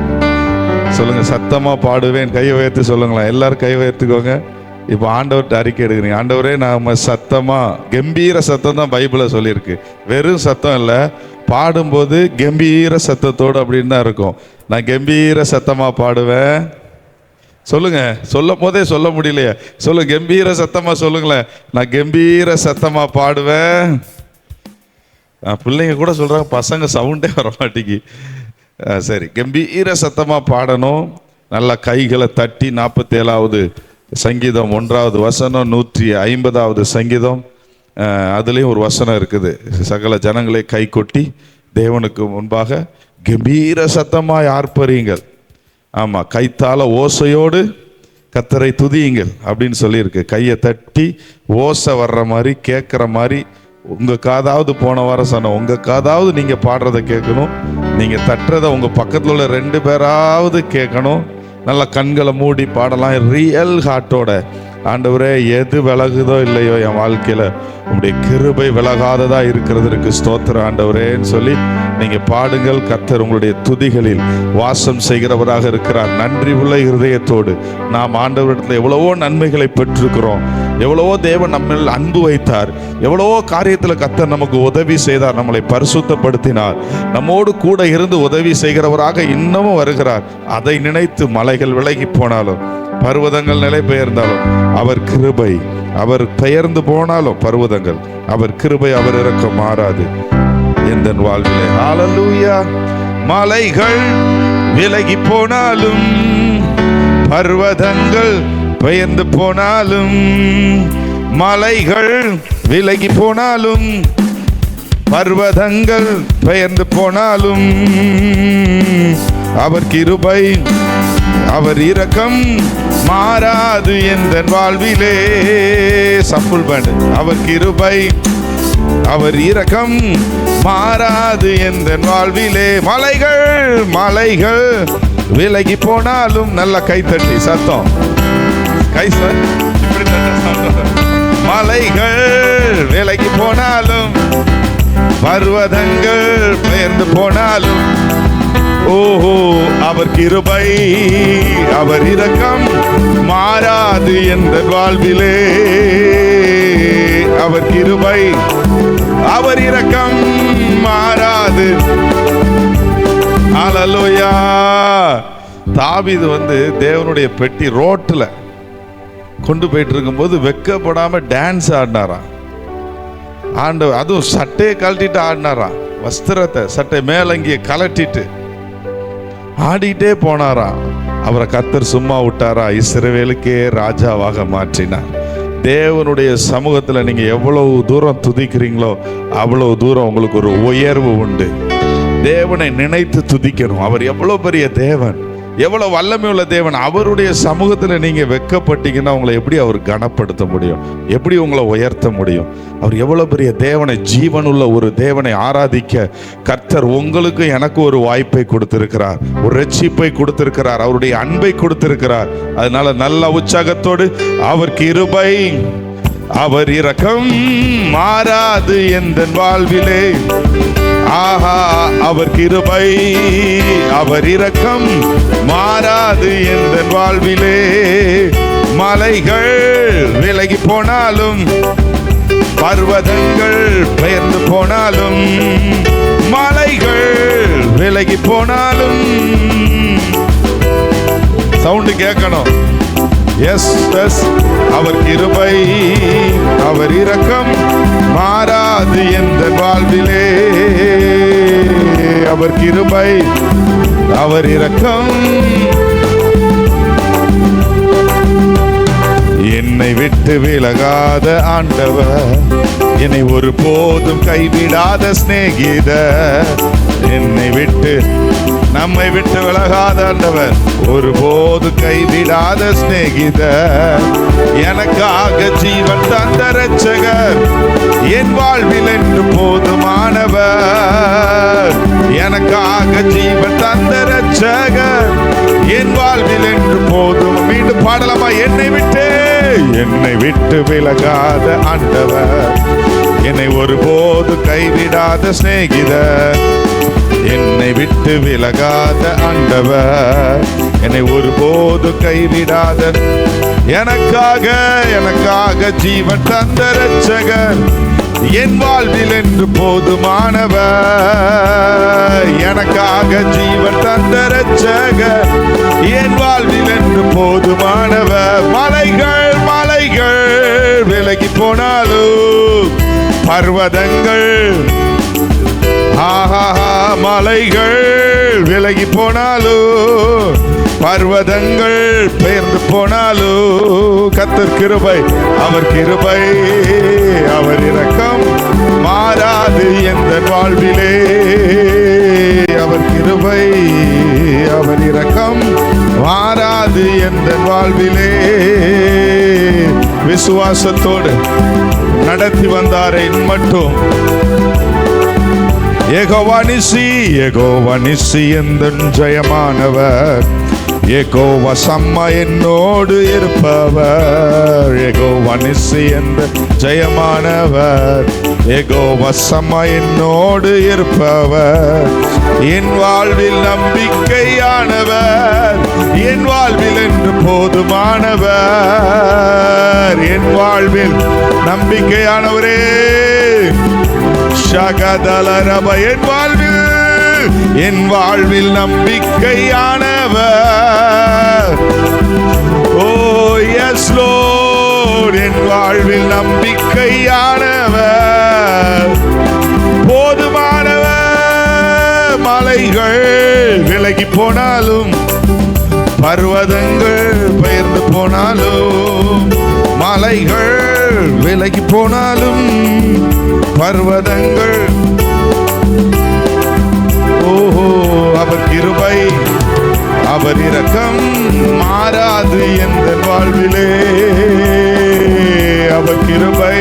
சொல்லுங்க, சத்தமா பாடுவேன். கை உயர்த்தி சொல்லுங்களேன். எல்லாரும் கை உயர்த்திக்கோங்க. இப்போ ஆண்டவர்கிட்ட அறிக்கை எடுக்கிறீங்க, ஆண்டவரே நாம சத்தமா, கம்பீர சத்தம் தான் பைபிளை சொல்லியிருக்கு. வெறும் சத்தம் இல்லை, பாடும்போது கம்பீர சத்தத்தோடு அப்படின்னு தான் இருக்கும். நான் கம்பீர சத்தமா பாடுவேன். சொல்லுங்க, சொல்லும் போதே சொல்ல முடியலையே, சொல்லுங்க, கம்பீர சத்தமா சொல்லுங்களேன். நான் கம்பீர சத்தமா பாடுவேன். பிள்ளைங்க கூட சொல்றாங்க, பசங்க சவுண்டே வர மாட்டேங்கி. சரி, கம்பீர சத்தமா பாடணும். நல்லா கைகளை தட்டி 47வது சங்கீதம் 1வது வசனம், 150வது சங்கீதம், அதுலேயும் ஒரு வசனம் இருக்குது. சகல ஜனங்களை கை கொட்டி தேவனுக்கு முன்பாக கம்பீர சத்தமாய் ஆர்ப்பரியுங்கள். ஆமாம், கைத்தால ஓசையோடு கர்த்தரை துதியுங்கள் அப்படின்னு சொல்லியிருக்கு. கையை தட்டி ஓசை வர்ற மாதிரி, கேட்குற மாதிரி. உங்கள் காதாவது போன வாரம் சொன்னோம், உங்கள் காதாவது நீங்கள் பாடுறதை கேட்கணும், நீங்கள் தட்டுறதை உங்கள் பக்கத்தில் உள்ள 2 பேராவது கேட்கணும். நல்லா கண்களை மூடி பாடலாம் ரியல் ஹார்ட்டோட. ஆண்டவரே, எது விலகுதோ இல்லையோ என் வாழ்க்கையில் உங்களுடைய கிருபை விலகாததா இருக்கிறதுக்கு ஸ்தோத்திரம் ஆண்டவரேன்னு சொல்லி நீங்கள் பாடுங்கள். கர்த்தர் உங்களுடைய துதிகளில் வாசம் செய்கிறவராக இருக்கிறார். நன்றி உள்ள இருதயத்தோடு நாம் ஆண்டவரிடத்தில் எவ்வளவோ நன்மைகளை பெற்றிருக்கிறோம். எவ்வளவோ தேவன் நம்ம அன்பு வைத்தார். எவ்வளவோ காரியத்தில் கர்த்தர் நமக்கு உதவி செய்தார். நம்மளை பரிசுத்தப்படுத்தினார். நம்மோடு கூட இருந்து உதவி செய்கிறவராக இன்னமும் வருகிறார். அதை நினைத்து மலைகள் விலகி போனாலும் பர்வதங்கள் நிலை பெயர்ந்தாலும் அவர் கிருபை, அவர் பெயர்ந்து போனாலும் பர்வதங்கள் அவர் கிருபை அவர் இரக்கம் மாறாது எந்த வாழ்விலே. ஹல்லேலூயா. மலைகள் விலகி போனாலும் பர்வதங்கள் பெயர்ந்து போனாலும், மலைகள் விலகி போனாலும் பர்வதங்கள் பெயர்ந்து போனாலும் அவர் கிருபை அவர் இரக்கம் மாறாது எந்த வாழ்விலே. சஃபுல் பேண்ட். அவர் கிருபை அவர் இரக்கம் மாறாது எந்த வாழ்விலே. மலைகள் மலைகள் விலகி போனாலும், நல்ல கைத்தட்டி சத்தம், கை சார், மலைகள் விலகி போனாலும் பர்வதங்கள் பெயர்ந்து போனாலும், ஓஹோ அவர் கிருபை அவர் இரக்கம் மாறாது எந்த வாழ்விலே. அவர் கிருபை அவர் இரக்கம் மாறாது. ஹல்லேலூயா. தாவீது தேவனுடைய பெட்டி ரோட்டில் கொண்டு போயிட்டு இருக்கும்போது வெக்கப்படாம டான்ஸ் ஆடினாராம். ஆண்டவர் அதுவும் சட்டையை கழட்டிட்டு ஆடினாராம். வஸ்திரத்தை சட்டை மேலங்கிய கலட்டிட்டு ஆடிட்டே போனாராம். அவரை கர்த்தர் சும்மா விட்டாரா? இஸ்ரவேலுக்கே ராஜாவாக மாற்றினார். தேவனுடைய சமூகத்தில் நீங்கள் எவ்வளவு தூரம் துதிக்கிறீங்களோ அவ்வளவு தூரம் உங்களுக்கு ஒரு உயர்வு உண்டு. தேவனை நினைத்து துதிக்கணும். அவர் எவ்வளோ பெரிய தேவன், எவ்வளவு வல்லமை உள்ள தேவன். அவருடைய சமூகத்தில் நீங்க வெட்கப்பட்டீங்கன்னா உங்களை எப்படி அவர் கனப்படுத்த முடியும்? எப்படி உங்களை உயர்த்த முடியும்? அவர் எவ்வளவு பெரிய தேவனை, ஜீவனுள்ள ஒரு தேவனை ஆராதிக்க கர்த்தர் உங்களுக்கு எனக்கு ஒரு வாய்ப்பை கொடுத்திருக்கிறார், ஒரு ரட்சிப்பை கொடுத்திருக்கிறார், அவருடைய அன்பை கொடுத்திருக்கிறார். அதனால நல்ல உற்சாகத்தோடு அவர் கிருபை அவர் இரக்கம் மாறாது எந்தன் வாழ்விலே, ஆஹா அவர் கிருபை அவர் இரக்கம் மாறாது எந்தன் வாழ்விலே. மலைகள் விலகி போனாலும், பர்வதங்கள் பெயர்ந்து போனாலும், மலைகள் விலகி போனாலும், சவுண்டு கேட்கணும். எஸ் எஸ் அவர் கிருபை அவர் இரக்கம் மாறாது எந்தன் வாழ்விலே, அவர் கிருபை அவர் இரக்கம். என்னை விட்டு விலகாத ஆண்டவர், என்னை ஒரு போதும் கைவிடாத சிநேகிதர், என்னை விட்டு நம்மை விட்டு விலகாத ஆண்டவர், ஒருபோது கைவிடாத சிநேகிதர், எனக்காக ஜீவன் தந்த இரட்சகர், என் வாழ்வில் என்று போதுமானவர், எனக்காக ஜீவன் தந்த இரட்சகர், என் வாழ்வில் என்று போதும். மீண்டும் பாடலாமா? என்னை விட்டு விலகாத ஆண்டவர், என்னை ஒருபோது கைவிடாத சிநேகிதர், என்னை விட்டு விலகாத ஆண்டவர், என்னை ஒருபோது கைவிடாத, எனக்காக ஜீவன் தந்த இரட்சகர், என் வாழ்வில் என்று போதுமானவர், எனக்காக ஜீவன் தந்த இரட்சகர், என் வாழ்வில் என்று போதுமானவர். மலைகள் விலகி போனாலும், பர்வதங்கள் மலைகள் விலகி போனாலும், பர்வதங்கள் பெயர்ந்து போனாலும், கர்த்தர் கிருபை அவர் கிருபை அவர் இரக்கம் மாறாது எந்தன் வாழ்விலே, அவர் கிருபை அவர் இரக்கம் மாறாது எந்தன் வாழ்விலே. விசுவாசத்தோடு நடத்தி வந்தாரை மட்டும் யெகோவா நிசி எந்தன் ஜெயமானவர், யெகோவா சம்மா என்னோடு இருப்பவர், யெகோவா நிசி எந்த ஜெயமானவர், யெகோவா சம்மா என்னோடு இருப்பவர், என் வாழ்வில் நம்பிக்கையானவர், என் வாழ்வில் என்று போதுமானவர், என் வாழ்வில் நம்பிக்கையானவரே. என் வாழ்வில் நம்பிக்கையானவர், ஓ எஸ் லோர்ட், என் வாழ்வில் நம்பிக்கையானவர், போதுமானவர். மலைகள் விலகி போனாலும், பர்வதங்கள் பெயர்ந்து போனாலும், மலைகள் விலகி போனாலும், பர்வதங்கள், ஓஹோ அவர் கிருபை அவர் இரக்கம் மாறாது எந்தன் வாழ்விலே, அவர் கிருபை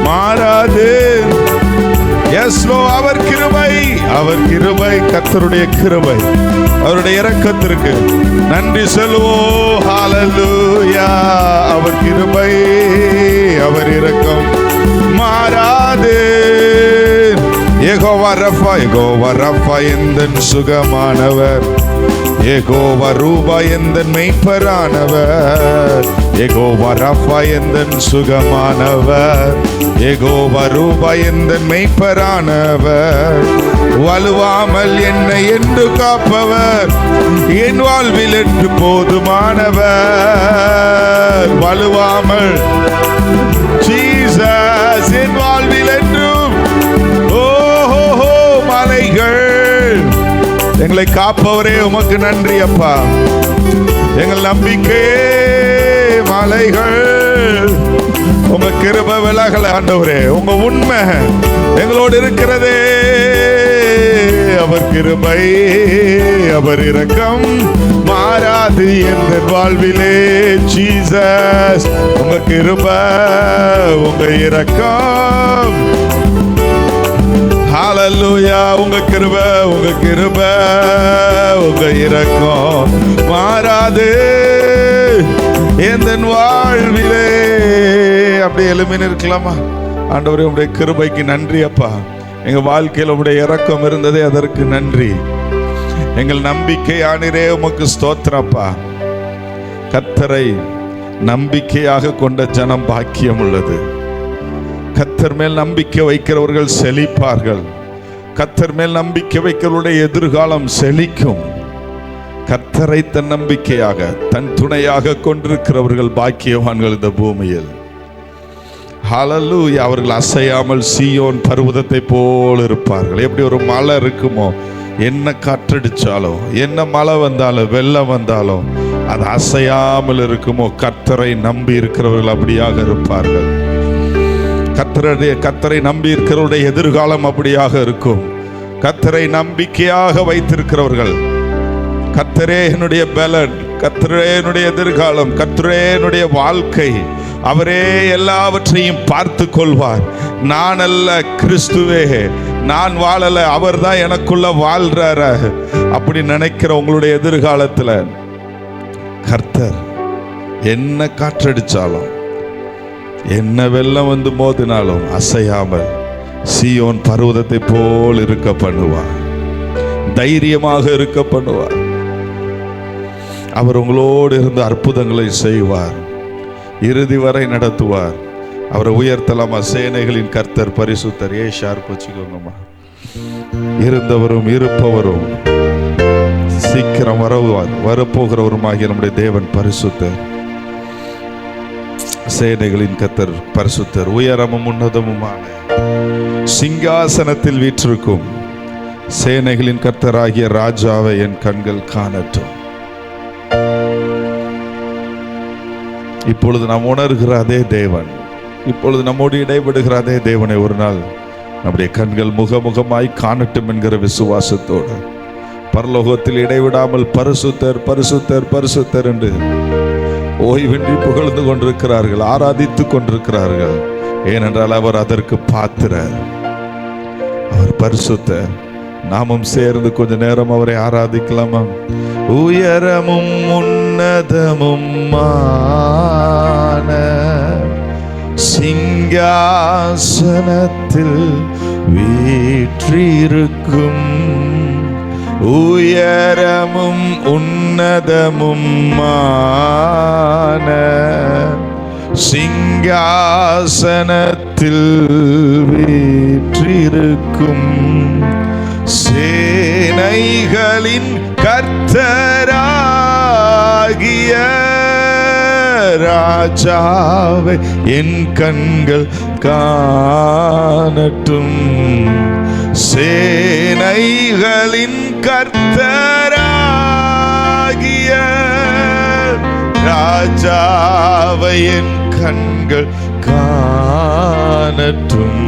மாறாது. எஸ்லோ அவர் கிருபை கர்த்தருடைய கிருபை அவருடைய இரக்கத்திற்கு நன்றி சொல்லுவோம். ஹல்லேலூயா. அவர் கிருபை அவர் இரக்கம் மாறாது. யெகோவா ரஃபா எந்தன் சுகமானவர், யெகோவா ரூபா எந்தன் மெய்ப்பரானவர், யெகோவா ரஃபா எந்தன் சுகமானவர், யெகோவா ரூபா எந்தன் மெய்ப்பரானவர், வலுவாமல் என்னை என்று காப்பவர், என் வாழ்வில் என்று போதுமானவர், வலுவாமல் ஜீசஸ் என் வாழ்வில் என்றும். ஓஹோ மலைகள் எங்களை காப்பவரே உமக்கு நன்றி அப்பா. எங்கள் நம்பிக்கையே மலைகள், உங்க கிருபை விலகல ஆண்டவரே, உங்க உண்மை எங்களோடு இருக்கிறதே. அவர் கிருபை அவர் இரக்கம் மாறாது எந்த வாழ்விலே. ஜீசஸ் உங்க கிருபை உங்க இரக்கம், ஹல்லேலூயா, உங்க கிருபை உங்க கிருபை உங்க இரக்கம் மாறாது எந்த வாழ்விலே. அப்படியே எழுமின்னு இருக்கலாமா? ஆண்டவரே உங்களுடைய கிருபைக்கு நன்றி அப்பா. எங்க வாழ்க்கையில் உங்களுடைய இரக்கம் இருந்ததே அதற்கு நன்றி. எங்கள் நம்பிக்கை ஆனிரே உமக்கு ஸ்தோத்திரப்பா. கர்த்தரை நம்பிக்கையாக கொண்ட ஜனம் பாக்கியம் உள்ளது. கர்த்தர் மேல் நம்பிக்கை வைக்கிறவர்கள் செழிப்பார்கள். கர்த்தர் மேல் நம்பிக்கை வைக்கிறவருடைய எதிர்காலம் செழிக்கும். கர்த்தரை தன் நம்பிக்கையாக தன் துணையாக கொண்டிருக்கிறவர்கள் பாக்கியவான்கள் இந்த பூமியில். ஹல்லேலூயா. அவர்கள் அசையாமல் சீயோன் பர்வதத்தை போல் இருப்பார்கள். எப்படி ஒரு மலை இருக்குமோ, என்ன காற்றடிச்சாலும் என்ன மழை வந்தாலும் வெள்ளம் வந்தாலும் அது அசையாமல் இருக்குமோ, கர்த்தரை நம்பி இருக்கிறவர்கள் அப்படியாக இருப்பார்கள். கர்த்தரை நம்பி இருக்கிறவருடைய எதிர்காலம் அப்படியாக இருக்கும். கர்த்தரை நம்பிக்கையாக வைத்திருக்கிறவர்கள், கர்த்தரே என்னுடைய பலன், கர்த்தரே என்னுடைய எதிர்காலம், கர்த்தரே என்னுடைய வாழ்க்கை, அவரே எல்லாவற்றையும் பார்த்து கொள்வார். நான் அல்ல, கிறிஸ்துவே, நான் வாழல, அவர் தான் எனக்குள்ள வாழ்றாரு. அப்படி நினைக்கிற உங்களுடைய எதிர்காலத்தில் கர்த்தர் என்ன காற்றடிச்சாலும் என்ன வெள்ளம் வந்து மோதினாலும் அசையாமல் சீயோன் பர்வதத்தை போல் இருக்க பண்ணுவார். தைரியமாக இருக்க பண்ணுவார். அவர் உங்களோடு இருந்து அற்புதங்களை செய்வார். இறுதி வரை நடத்துவார். அவரை உயர்த்தலாமா? சேனைகளின் கர்த்தர் பரிசுத்தர். ஷார்ப் வச்சுக்கோங்கம்மா. இருந்தவரும் இருப்பவரும் சீக்கிரம் வரப்போகிறவருமாகிய நம்முடைய தேவன் பரிசுத்தர். சேனைகளின் கர்த்தர் பரிசுத்தர். உயரமும் உன்னதமுமான சிங்காசனத்தில் வீற்றிருக்கும் சேனைகளின் கர்த்தராகிய ராஜாவை என் கண்கள் காணட்டும். இப்பொழுது நாம் உணர்கிற அதே தேவன், இப்பொழுது நம்மோடு இடைபடுகிற அதே தேவனை ஒரு நாள் நம்முடைய கண்கள் முகமுகமாய் காணட்டும் என்கிற விசுவாசத்தோடு பரலோகத்தில் இடைவிடாமல் பரிசுத்தர் பரிசுத்தர் பரிசுத்தர் என்று ஓய்வின்றி புகழ்ந்து கொண்டிருக்கிறார்கள், ஆராதித்துக் கொண்டிருக்கிறார்கள். ஏனென்றால் அவர் அதற்கு பாத்திரர். அவர் பரிசுத்தர். நாமும் சேர்ந்து கொஞ்ச நேரம் அவரை ஆராதிக்கலாமா? உயரமும் உன்னதமும் சிங்காசனத்தில் வீற்றிருக்கும், உயரமும் உன்னதமும் சிங்காசனத்தில் வீற்றிருக்கும் சேனைகளின் கர்த்தராகிய ராஜாவை என் கண்கள் காணட்டும். சேனைகளின் கர்த்தராகிய ராஜாவை என் கண்கள் காணட்டும்.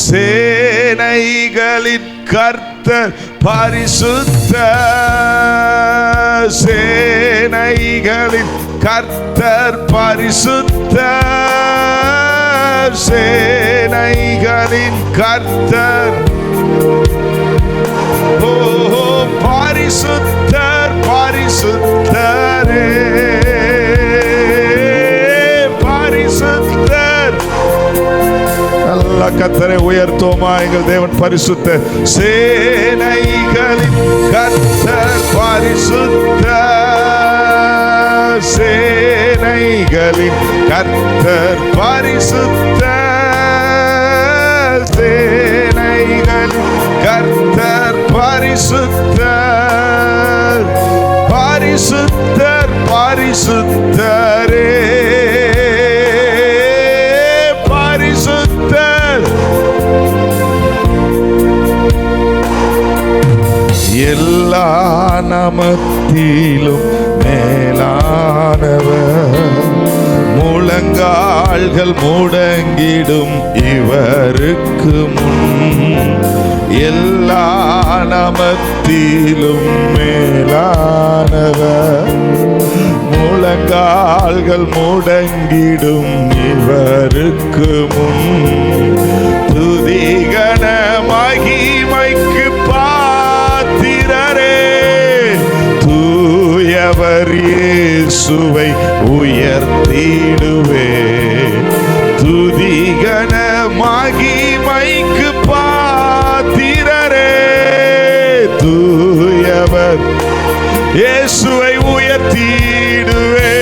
சேனைகளின் கர்த்தர் பரிசுத்தர். சேனைகளின் கர்த்தர் பரிசுத்தர். சேனைகளின் கர்த்தர் பரிசுத்தர் பரிசுத்தரே பரிசுத்தர். நல்ல கர்த்தரை உயர்த்தோமா? எங்கள் தேவன் பரிசுத்தர். சேனைகளின் கர்த்தர் பரிசுத்தர். சேனைகளின் கர்த்தர் பரிசுத்தர். சேனைகளின் கர்த்தர் பரிசுத்தர் பரிசுத்தர் பரிசுத்தரே பரிசுத்தர். எல்லா நாமத்திலும் மேலானவர், முழங்கால்களின் முழங்கால்கள் முடங்கிடும் இவருக்கு முன், எல்லா நாமத்திலும் மேலானவர். முழங்கால்கள் முடங்கிடும் இவருக்கு முன், துதிகன மகிமைக்கு பாத்திரரே, தூயவர் இயேசுவை உயர்த்திடுவே. துதிகன மகிமைக்கு பாத்திரரே, தூயவர் இயேசுவை உயர்த்திடுவே.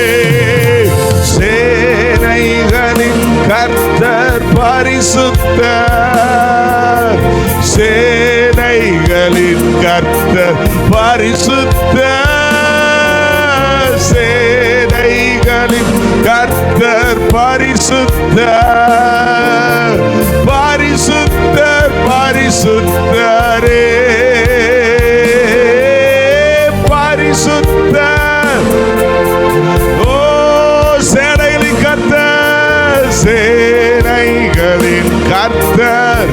சேனைகளின் கர்த்தர் பரிசுத்தர், சேனைகளின் கர்த்தர் பரிசுத்தர், சேனைகளின் கர்த்தர் பரிசுத்தர், பரிசுத்தர் பரிசுத்தரே, பரிசுத்தர். ஓ சேனைகளின் கர்த்தர், சேனைகளின் கர்த்தர்,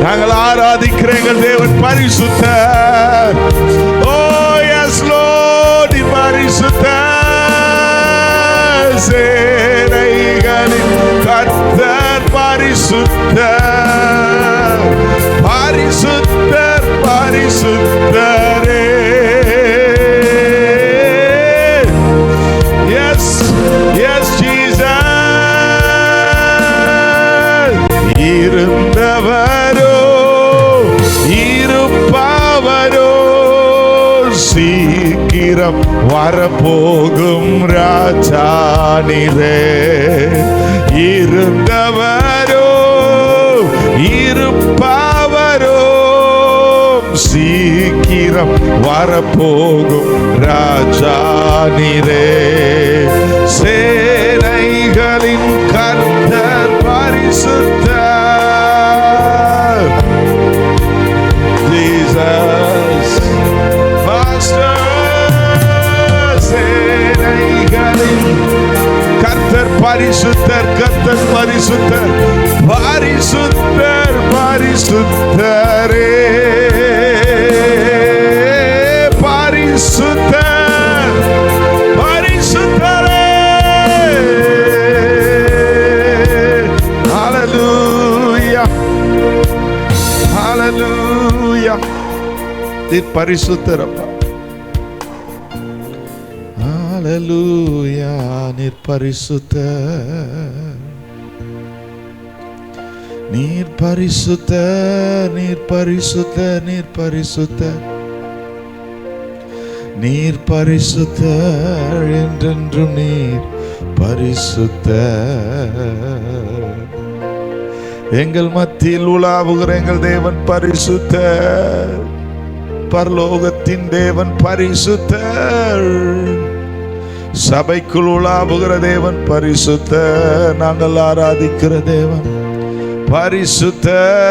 நாங்கள் ஆராதிக்கிற எங்கள் தேவன் பரிசுத்தர். ஓ எஸ் லார்ட், பரிசுத்தர். சேனைகளின் கர்த்தர் பரிசுத்தர், பரிசுத்தர் பரிசுத்தரே. Yes yes Jesus. இருந்தவரோ இருப்பவரோ, சீக்கிரம் வரப்போகும் ராஜானிரே. இருந்தவரோ இருப்பவரோ, சீக்கிரம் வரப்போகும் ராஜானிரே. சேனைகளின் கர்த்தர் பரிசுத்தர். Jesus master. சேனைகளின் கர்த்தர் பரிசுத்தர், கர்த்தர் பரிசுத்தர், பரிசுத்தர் பரிசுத்தரே, பரிசுத்தர் பரிசுத்தரே. ஹல்லேலூயா ஹல்லேலூயா. நீர் பரிசுத்தர் அப்பா. ஹல்லேலூயா. நீர் பரிசுத்தர், நீர் பரிசுத்தர், நீர் பரிசுத்தர், நீர் பரிசுத்தர், நீர் பரிசுத்தர், என்றென்றும் நீர் பரிசுத்தர். எங்கள் மத்தியில் உலாவுகிற எங்கள் தேவன் பரிசுத்தர், பரலோகத்தின் தேவன் பரிசுத்தர், சபைக்குள் உலாவுகிற தேவன் பரிசுத்தர், நாங்கள் ஆராதிக்கிற தேவன் பரிசுத்தர்,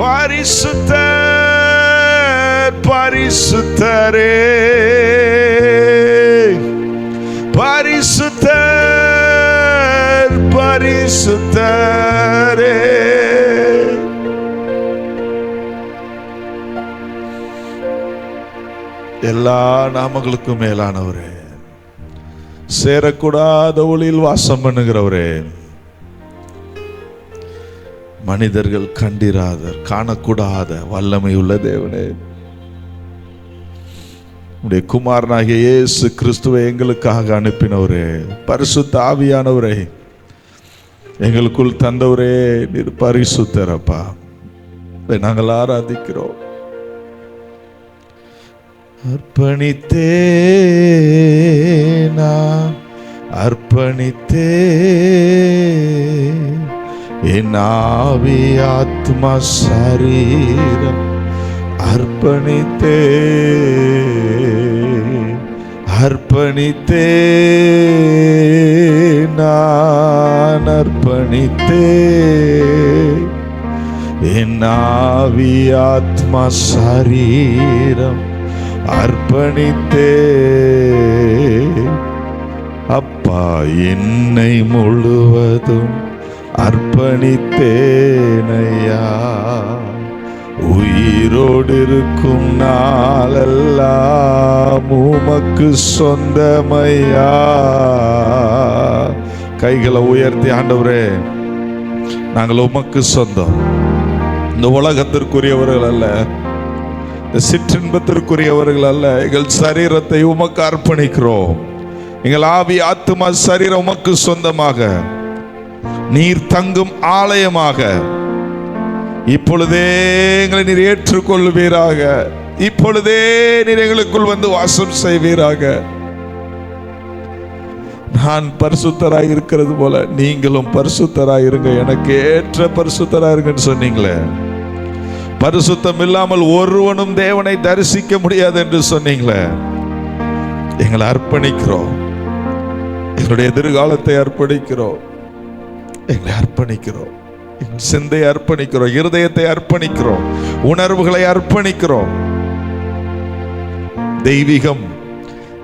பரிசுத்தர் பரிசுத்தரே, பரிசுத்தர் பரிசுத்தரே. எல்லா நாமங்களுக்கும் மேலானவரே, சேரக்கூடாத ஒளியில் வாசம் பண்ணுகிறவரே, மனிதர்கள் கண்டிராத காணக்கூடாத வல்லமை உள்ள தேவனே, உடைய குமாரனாகிய இயேசு கிறிஸ்துவை எங்களுக்காக அனுப்பினவரே, பரிசுத்த ஆவியானவரே, எங்களுக்குள் தந்தவரே, நீர் பரிசுத்தரப்பா. நாங்கள் ஆராதிக்கிறோம். அர்ப்பணித்தேனா அர்ப்பணித்தே என் ஆவி ஆத்மா சரீரம் அர்ப்பணித்தே அர்ப்பணித்தே நான் அர்ப்பணித்தே என் ஆவி ஆத்மா சரீரம் அர்ப்பணித்தே அப்பா என்னை முழுவதும் அர்ப்பணித்தேனையா, உயிரோடு இருக்கும் நாளெல்லாம் உமக்கு சொந்தமையா. கைகளை உயர்த்தி, ஆண்டவரே நாங்கள் உமக்கு சொந்தம். இந்த உலகத்திற்குரியவர்கள் அல்ல, இந்த சிற்றின்பத்திற்குரியவர்கள் அல்ல. எங்கள் சரீரத்தை உமக்கு அர்ப்பணிக்கிறோம். எங்கள் ஆவி ஆத்துமா சரீரம் உமக்கு சொந்தமாக, நீர் தங்கும் ஆலயமாக இப்பொழுதே எங்களை நீர் ஏற்றுக்கொள்வீராக. இப்பொழுதே நீர் எங்களுக்குள் வந்து வாசம் செய்வீராக. நான் பரிசுத்தராய் இருக்கிறது போல நீங்களும் பரிசுத்தராய் இருங்க, எனக்கு ஏற்ற பரிசுத்தராய் இருங்கன்னு சொன்னீங்களே. பரிசுத்தம் இல்லாமல் ஒருவனும் தேவனை தரிசிக்க முடியாது என்று சொன்னீங்களே. எங்களை அர்ப்பணிக்கிறோம், எங்களுடைய எதிர்காலத்தை அர்ப்பணிக்கிறோம், எங்களை அர்ப்பணிக்கிறோம், எங்கள் சிந்தையை அர்ப்பணிக்கிறோம், இருதயத்தை அர்ப்பணிக்கிறோம், உணர்வுகளை அர்ப்பணிக்கிறோம். தெய்வீகம்,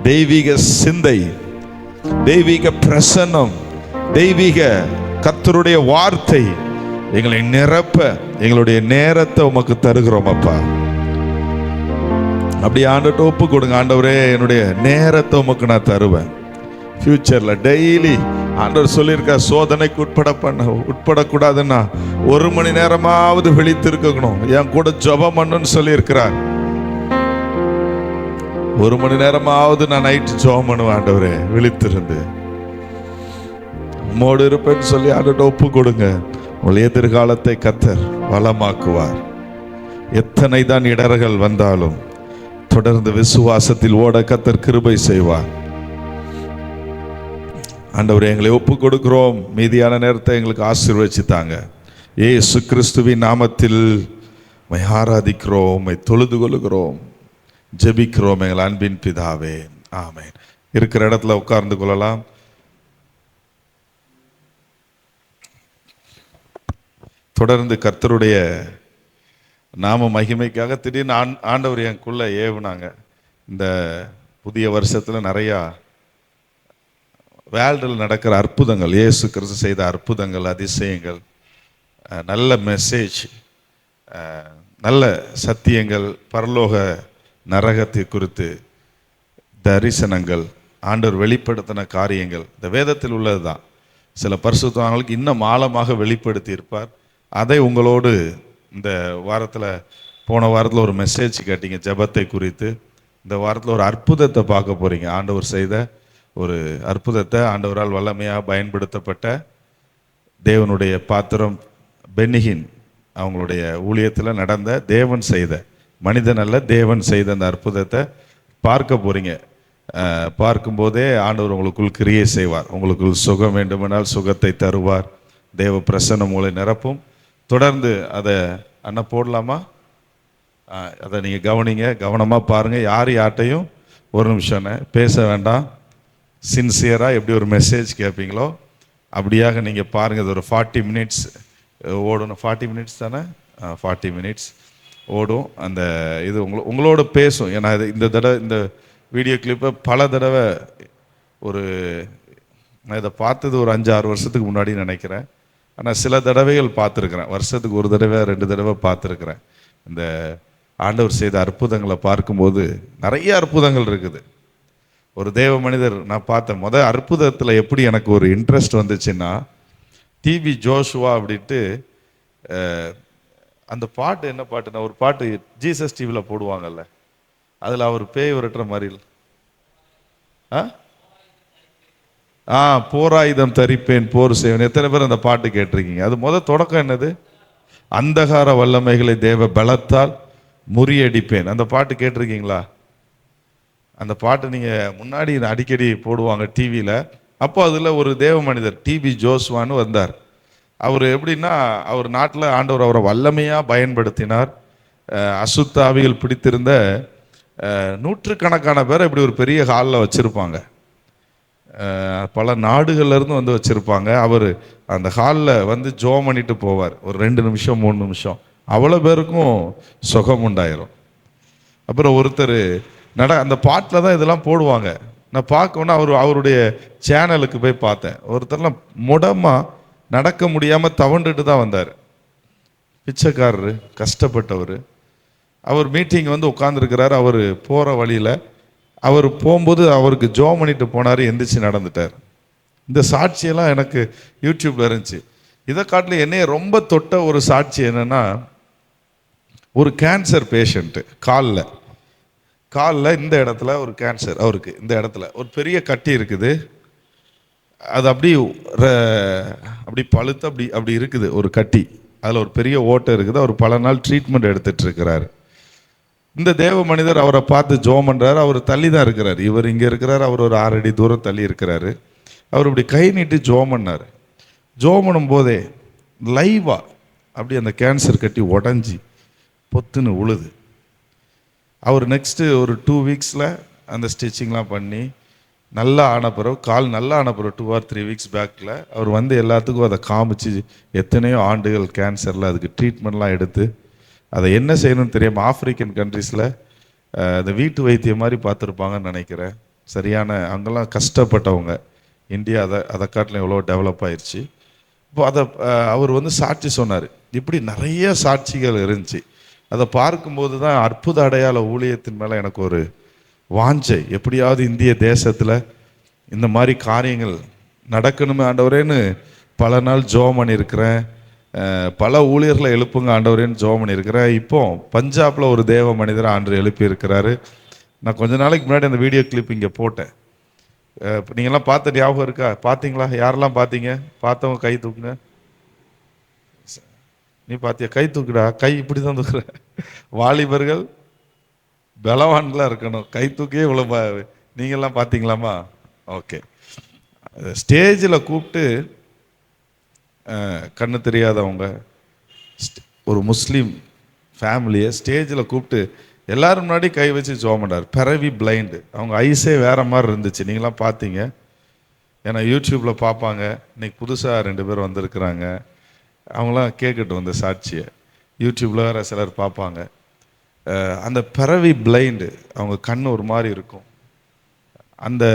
தெய்வீக சிந்தை, தெய்வீக பிரசன்னம், தெய்வீக கர்த்தருடைய வார்த்தை எங்களை நிரப்ப எங்களுடைய நேரத்தை உமக்கு தருகிறோம் அப்பா. அப்படி ஆண்டவர்கிட்ட ஒப்பு கொடுங்க. ஆண்டவரே என்னுடைய நேரத்தை உமக்கு நான் தருவேன். ஃபியூச்சர்ல டெய்லி ஆண்டவர் சொல்லியிருக்க சோதனைக்கு உட்படக்கூடாதுன்னா 1 மணி நேரமாவது விழித்திருக்கணும். என் கூட ஜெபம் பண்ணுன்னு சொல்லியிருக்கிறார். 1 மணி நேரமாவது நான் நைட்டு ஜெபம் பண்ணுவேன். ஆண்டவரே விழித்திருந்து உம்மோடு இருப்பேன்னு சொல்லி ஆண்டவர்கிட்ட ஒப்பு கொடுங்க. உங்கள் எதிர்காலத்தை கர்த்தர் வளமாக்குவார். எத்தனை தான் இடர்கள் வந்தாலும் தொடர்ந்து விசுவாசத்தில் ஓட கர்த்தர் கிருபை செய்வார். ஆண்டவரே எங்களை ஒப்பு கொடுக்கிறோம். மீதியான நேரத்தை எங்களுக்கு ஆசீர்வதிச்சுத்தாங்க. இயேசு கிறிஸ்துவின் நாமத்தில் உம்மை ஆராதிக்கிறோம், உம்மை தொழுது கொள்கிறோம், ஜெபிக்கிறோம் எங்கள் அன்பின் பிதாவே, ஆமென். இருக்கிற இடத்துல உட்கார்ந்து கொள்ளலாம். தொடர்ந்து கர்த்தருடைய நாம மகிமைக்காக திடீர்னு ஆண்டவர் எனக்குள்ள ஏவுனாங்க. இந்த புதிய வருஷத்தில் நிறையா வேர்ல்டில் நடக்கிற அற்புதங்கள், இயேசு கிறிஸ்து செய்த அற்புதங்கள், அதிசயங்கள், நல்ல மெசேஜ், நல்ல சத்தியங்கள், பரலோக நரகத்தை குறித்து தரிசனங்கள், ஆண்டவர் வெளிப்படுத்தின காரியங்கள் இந்த வேதத்தில் உள்ளது தான். சில பரிசுத்தவான்களுக்கு இன்னும் ஆழமாக வெளிப்படுத்தி இருப்பார். அதை உங்களோடு இந்த வாரத்தில், போன வாரத்தில் ஒரு மெசேஜ் கேட்டீங்க ஜெபத்தை குறித்து. இந்த வாரத்தில் ஒரு அற்புதத்தை பார்க்க போகிறீங்க. ஆண்டவர் செய்த ஒரு அற்புதத்தை, ஆண்டவரால் வல்லமையாக பயன்படுத்தப்பட்ட தேவனுடைய பாத்திரம் பென்னிஹின் அவங்களுடைய ஊழியத்தில் நடந்த, தேவன் செய்த, மனிதன் அல்ல தேவன் செய்த அந்த அற்புதத்தை பார்க்க போகிறீங்க. பார்க்கும்போதே ஆண்டவர் உங்களுக்குள் கிரியை செய்வார். உங்களுக்குள் சுகம் வேண்டுமென்றால் சுகத்தை தருவார். தேவ பிரசன்னம் உங்களை நிரப்பும். தொடர்ந்து அதை அண்ணா போடலாமா? அதை நீங்கள் கவனிங்க, கவனமாக பாருங்கள். யார்ட்டையும் ஒரு நிமிஷம் பேச வேண்டாம். சின்சியராக எப்படி ஒரு மெசேஜ் கேட்பீங்களோ அப்படியாக நீங்கள் பாருங்கள். இது ஒரு 40 மினிட்ஸ் ஓடணும். 40 மினிட்ஸ் தானே? 40 மினிட்ஸ் ஓடும். அந்த இது உங்களோட பேசும். ஏன்னா இந்த தடவை இந்த வீடியோ கிளிப்பை பல தடவை நான் இதை பார்த்தது ஒரு 5-6 வருஷத்துக்கு முன்னாடி நினைக்கிறேன். ஆனால் சில தடவைகள் பார்த்துருக்குறேன். வருஷத்துக்கு 1 தடவை 2 தடவை பார்த்துருக்குறேன். இந்த ஆண்டவர் செய்த அற்புதங்களை பார்க்கும்போது நிறைய அற்புதங்கள் இருக்குது. ஒரு தேவ மனிதர் நான் பார்த்தேன். முதல் அற்புதத்தில் எப்படி எனக்கு ஒரு இன்ட்ரெஸ்ட் வந்துச்சுன்னா, டிபி ஜோஷுவா அப்படின்ட்டு அந்த பாட்டு, என்ன பாட்டுன்னா, ஒரு பாட்டு ஜீசஸ் டிவியில் போடுவாங்கல்ல, அதில் அவர் பேய் விரட்டுற மாதிரி, போராயுதம் தரிப்பேன் போர் செய்வேன். எத்தனை பேர் அந்த பாட்டு கேட்டிருக்கீங்க? அது தொடக்கம் என்னது? அந்தகார வல்லமைகளை தேவ பலத்தால் முறியடிப்பேன். அந்த பாட்டு கேட்டிருக்கீங்களா? அந்த பாட்டு நீங்கள் முன்னாடி அடிக்கடி போடுவாங்க டிவியில். அப்போ அதில் ஒரு தேவ மனிதர் டிபி ஜோஷுவான்னு வந்தார். அவர் எப்படின்னா, அவர் நாட்டில் ஆண்டவர் அவரை வல்லமையாக பயன்படுத்தினார். அசுத்தாவிகள் பிடித்திருந்த 100கணக்கான பேரை இப்படி ஒரு பெரிய ஹாலில் வச்சுருப்பாங்க. பல நாடுகள்லேருந்து வந்து வச்சுருப்பாங்க. அவர் அந்த ஹாலில் வந்து ஜோம் பண்ணிட்டு போவார். ஒரு 2 நிமிஷம் 3 நிமிஷம், அவ்வளோ பேருக்கும் சுகம் உண்டாயிரும். அப்புறம் ஒருத்தர் அந்த பாட்டில் தான் இதெல்லாம் போடுவாங்க. நான் பார்க்கணுன்னா அவருடைய சேனலுக்கு போய் பார்த்தேன். ஒருத்தர்லாம் முடமாக நடக்க முடியாமல் தவண்டுட்டு தான் வந்தார். பிச்சைக்காரரு, கஷ்டப்பட்டவர். அவர் மீட்டிங் வந்து உட்காந்துருக்கிறார். அவர் போகிற வழியில் அவர் போகும்போது அவருக்கு ஜோம் பண்ணிட்டு போனார், எந்திரிச்சு நடந்துட்டார். இந்த சாட்சியெல்லாம் எனக்கு யூடியூப்பில் இருந்துச்சு. இதை காட்டில் என்னைய ரொம்ப தொட்ட ஒரு சாட்சி என்னென்னா, ஒரு கேன்சர் பேஷண்ட்டு காலில் இந்த இடத்துல ஒரு கேன்சர், அவருக்கு இந்த இடத்துல ஒரு பெரிய கட்டி இருக்குது. அது அப்படி பழுத்து அப்படி இருக்குது ஒரு கட்டி. அதில் ஒரு பெரிய ஓட்டை இருக்குது. அவர் பல நாள் ட்ரீட்மெண்ட் எடுத்துகிட்டு இருக்கிறார். இந்த தேவ மனிதர் அவரை பார்த்து ஜோம் பண்ணுறாரு. அவர் தள்ளி தான் இருக்கிறார். இவர் இங்கே இருக்கிறார், அவர் ஒரு 6 அடி தூரம் தள்ளி இருக்கிறாரு. அவர் இப்படி கை நீட்டி ஜோம் பண்ணார். ஜோம் பண்ணும்போதே லைவாக அப்படி அந்த கேன்சர் கட்டி உடஞ்சி பொத்துன்னு உழுது. அவர் நெக்ஸ்ட்டு ஒரு 2 வீக்ஸில் அந்த ஸ்டிச்சிங்லாம் பண்ணி நல்லா ஆன பிறகு, கால் நல்லா ஆன பிறகு 2 or 3 வீக்ஸ் பேக்கில் அவர் வந்து எல்லாத்துக்கும் அதை காமிச்சு எத்தனையோ ஆண்டுகள் கேன்சரில் அதுக்கு ட்ரீட்மெண்ட்லாம் எடுத்து அதை என்ன செய்யணும்னு தெரியாமல் ஆப்பிரிக்கன் கண்ட்ரீஸில் இந்த வீட்டு வைத்தியம் மாதிரி பார்த்துருப்பாங்கன்னு நினைக்கிறேன். சரியான அங்கெல்லாம் கஷ்டப்பட்டவங்க. இந்தியா அதை காட்டிலும் எவ்வளோ டெவலப் ஆயிடுச்சு. இப்போ அவர் வந்து சாட்சி சொன்னார். இப்படி நிறைய சாட்சிகள் இருந்துச்சு. அதை பார்க்கும்போது தான் அற்புத அடையாள ஊழியத்தின் மேலே எனக்கு ஒரு வாஞ்சை, எப்படியாவது இந்திய தேசத்தில் இந்த மாதிரி காரியங்கள் நடக்கணுமே ஆண்டவரேன்னு பல நாள் ஜெபம் பண்ணியிருக்கிறேன். பல ஊழியர்களை எழுப்புங்க ஆண்டவரேன்னு ஜெபம் பண்ணியிருக்கிறேன். இப்போ பஞ்சாபில் ஒரு தேவ மனிதரை ஆண்டு எழுப்பி இருக்கிறாரு. நான் கொஞ்ச நாளைக்கு முன்னாடி அந்த வீடியோ கிளிப் இங்கே போட்டேன். நீங்கள்லாம் பார்த்த ஞாபகம் இருக்கா? பார்த்தீங்களா? யாரெல்லாம் பார்த்தீங்க? பார்த்தவங்க கை தூக்குங்க. நீ பார்த்தியா? கை தூக்குடா. கை இப்படி தான் தூக்குற. வாலிபர்கள் பலவான்லாம் இருக்கணும். கை தூக்கியே இவ்வளோ நீங்கள்லாம் பார்த்தீங்களாமா? ஓகே. ஸ்டேஜில் கூப்பிட்டு கண்ணு தெரியாதவங்க ஒரு முஸ்லீம் ஃபேமிலியை ஸ்டேஜில் கூப்பிட்டு எல்லாரும் முன்னாடி கை வச்சு ஜெபம் பண்ணார். பிறவி பிளைண்டு, அவங்க ஐஸே வேறு மாதிரி இருந்துச்சு. நீங்களாம் பார்த்தீங்க, ஏன்னா யூடியூப்பில் பார்ப்பாங்க. இன்னைக்கு புதுசாக 2 பேர் வந்திருக்கிறாங்க. அவங்களாம் கேட்கட்டும் இந்த சாட்சியை. யூடியூப்பில் வேறு சிலர் பார்ப்பாங்க. அந்த பிறவி பிளைண்டு, அவங்க கண் ஒரு மாதிரி இருக்கும். அந்த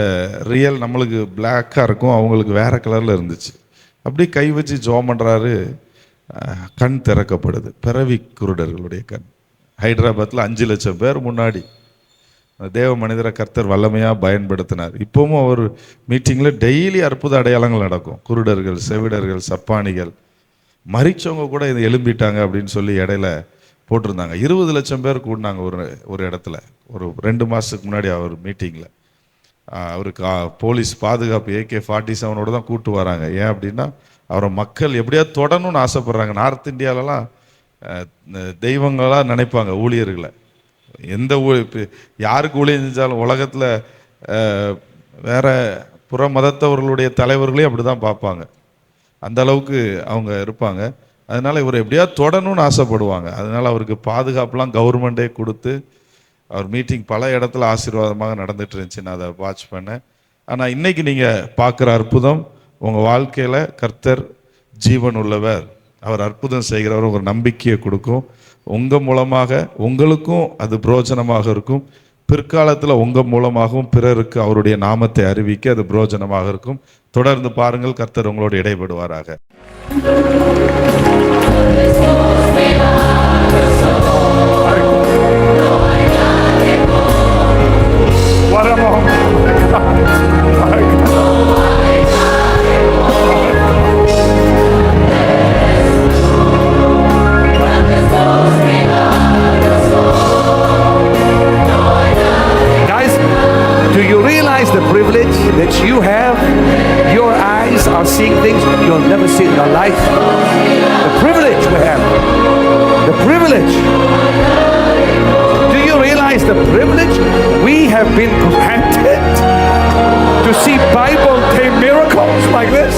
ரியல் நம்மளுக்கு பிளாக்காக இருக்கும், அவங்களுக்கு வேறு கலரில் இருந்துச்சு. அப்படி கை வச்சு ஜெபம் பண்ணுறாரு. கண் திறக்கப்படுது. பிறவி குருடர்களுடைய கண். ஹைதராபாத்தில் 5 லட்சம் பேர் முன்னாடி தேவ மனிதரை கர்த்தர் வல்லமையாக பயன்படுத்தினார். இப்போவும் அவர் மீட்டிங்கில் டெய்லி அற்புத அடையாளங்கள் நடக்கும். குருடர்கள், செவிடர்கள், சப்பானிகள், மறிச்சவங்க கூட இதை எழும்பிட்டாங்க அப்படின்னு சொல்லி இடையில போட்டிருந்தாங்க. 20 லட்சம் பேர் கூடினாங்க ஒரு இடத்துல ஒரு 2 மாதத்துக்கு முன்னாடி அவர் மீட்டிங்கில். அவருக்கு போலீஸ் பாதுகாப்பு AK-47 தான் கூப்பிட்டு வராங்க. ஏன் அப்படின்னா அவரை மக்கள் எப்படியாவது தொடணும்னு ஆசைப்படுறாங்க. நார்த் இந்தியாவிலலாம் தெய்வங்களாக நினைப்பாங்க ஊழியர்களை. எந்த யாருக்கு ஊழியம் செஞ்சாலும் உலகத்தில் வேற புற மதத்தவர்களுடைய தலைவர்களையும் அப்படி தான் பார்ப்பாங்க. அந்த அளவுக்கு அவங்க இருப்பாங்க. அதனால் இவர் எப்படியாவது தொடணும்னு ஆசைப்படுவாங்க. அதனால் அவருக்கு பாதுகாப்புலாம் கவர்மெண்ட்டே கொடுத்து அவர் மீட்டிங் பல இடத்துல ஆசீர்வாதமாக நடந்துட்டு இருந்துச்சு. நான் அதை வாட்ச் பண்ணேன். ஆனால் இன்னைக்கு நீங்கள் பார்க்குற அற்புதம் உங்கள் வாழ்க்கையில் கர்த்தர் ஜீவன் உள்ளவர், அவர் அற்புதம் செய்கிறவர், ஒரு நம்பிக்கையை கொடுக்கும். உங்கள் மூலமாக உங்களுக்கும் அது பிரோஜனமாக இருக்கும். பிற்காலத்தில் உங்கள் மூலமாகவும் பிறருக்கு அவருடைய நாமத்தை அறிவிக்க அது பிரோஜனமாக இருக்கும். தொடர்ந்து பாருங்கள். கர்த்தர் உங்களோடு இடைபடுவாராக. Do you realize the privilege that you have? Your eyes are seeing things you'll never see in your life. The privilege we have. The privilege. Do you realize the privilege we have been granted to see Bible day miracles like this?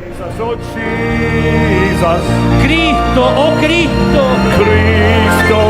Jesus, oh Jesus. Cristo, oh Cristo. Cristo.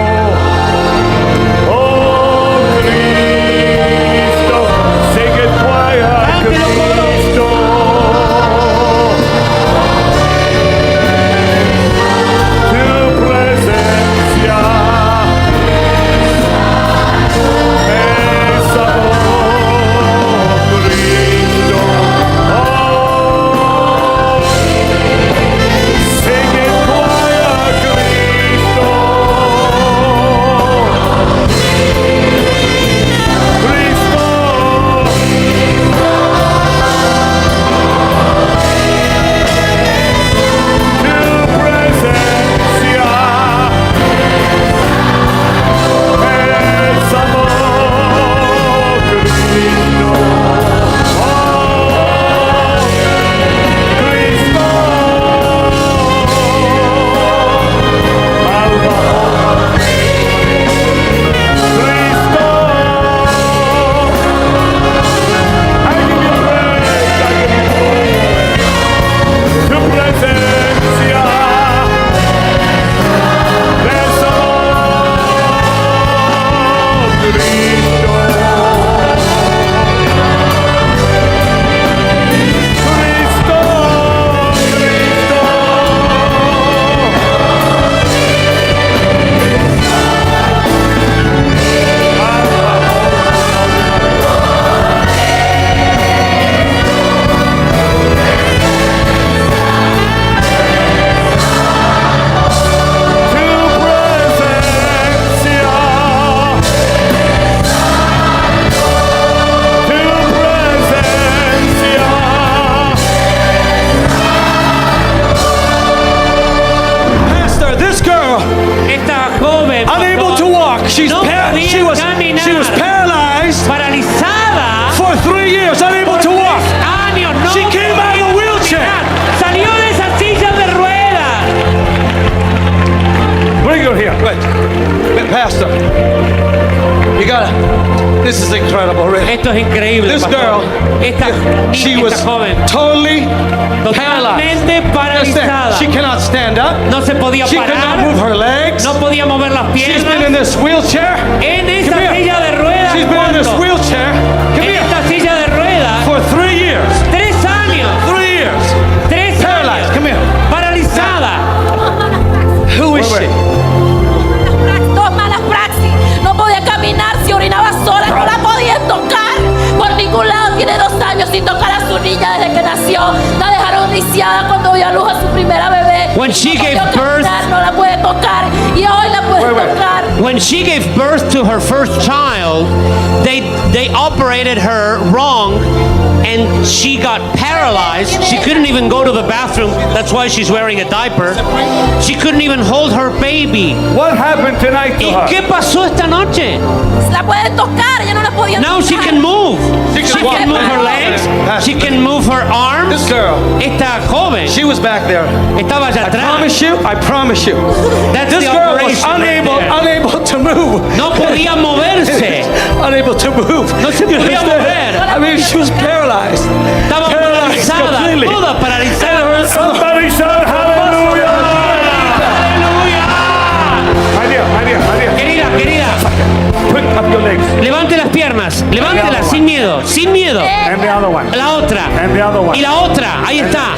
No podía she was caminar. paralyzed Paralizada. for 3 years, unable to walk. Años, no She came out of a podía wheelchair. caminar. Salió de esa silla de ruedas. Bring her here, right. Pastor. You gotta. This is incredible, really. Esto es increíble. This pastor. girl, Esta she niña, was esta joven, totally totalmente paralyzed. paralizada. She cannot stand up. No se podía She cannot move parar. her legs. No podía mover las She's been in piernas. this wheelchair. En esa Come here. silla de ruedas. She's been in this ¿cuánto? wheelchair. Come En here. esta silla de ruedas. For 3 years. 3 años. 3 years. 3 Paralyzed. años. Come here. Paralizada. Who is she? Dos malas praxis. No podía caminar, se orinaba sola, no la podían tocar por ningún lado. Tiene 2 años sin tocar a su niña desde que nació. La dejaron lisiada cuando dio a luz a su primera bebé. When she No gave podía birth- caminar, no la puede tocar y hoy la puede Wait. tocar. When she gave birth to her first child, they operated her wrong and she got paralyzed. She couldn't even go to the bathroom. That's why she's wearing a diaper. She couldn't even hold her baby. What happened tonight to ¿Y her? qué pasó esta noche? La puede tocar, ya no la podía Now tocar. she can move. She can She walk. can move her legs. She can move her arms. This girl, Esta joven she was back there. estaba allá atrás. I promise you. That's This the girl was operation right there. unable to move. No podía moverse. Unable to move. No se You podía understand? mover. I mean, she was paralyzed. Estaba Paralyzed paralizada, completely. toda paralizada. Somebody shout hallelujah. ¡Aleluya! My dear. Querida, Put up your legs. levante las piernas, levántelas sin miedo, sin miedo. And the other one. La otra. And the other one. Y la otra, ahí está.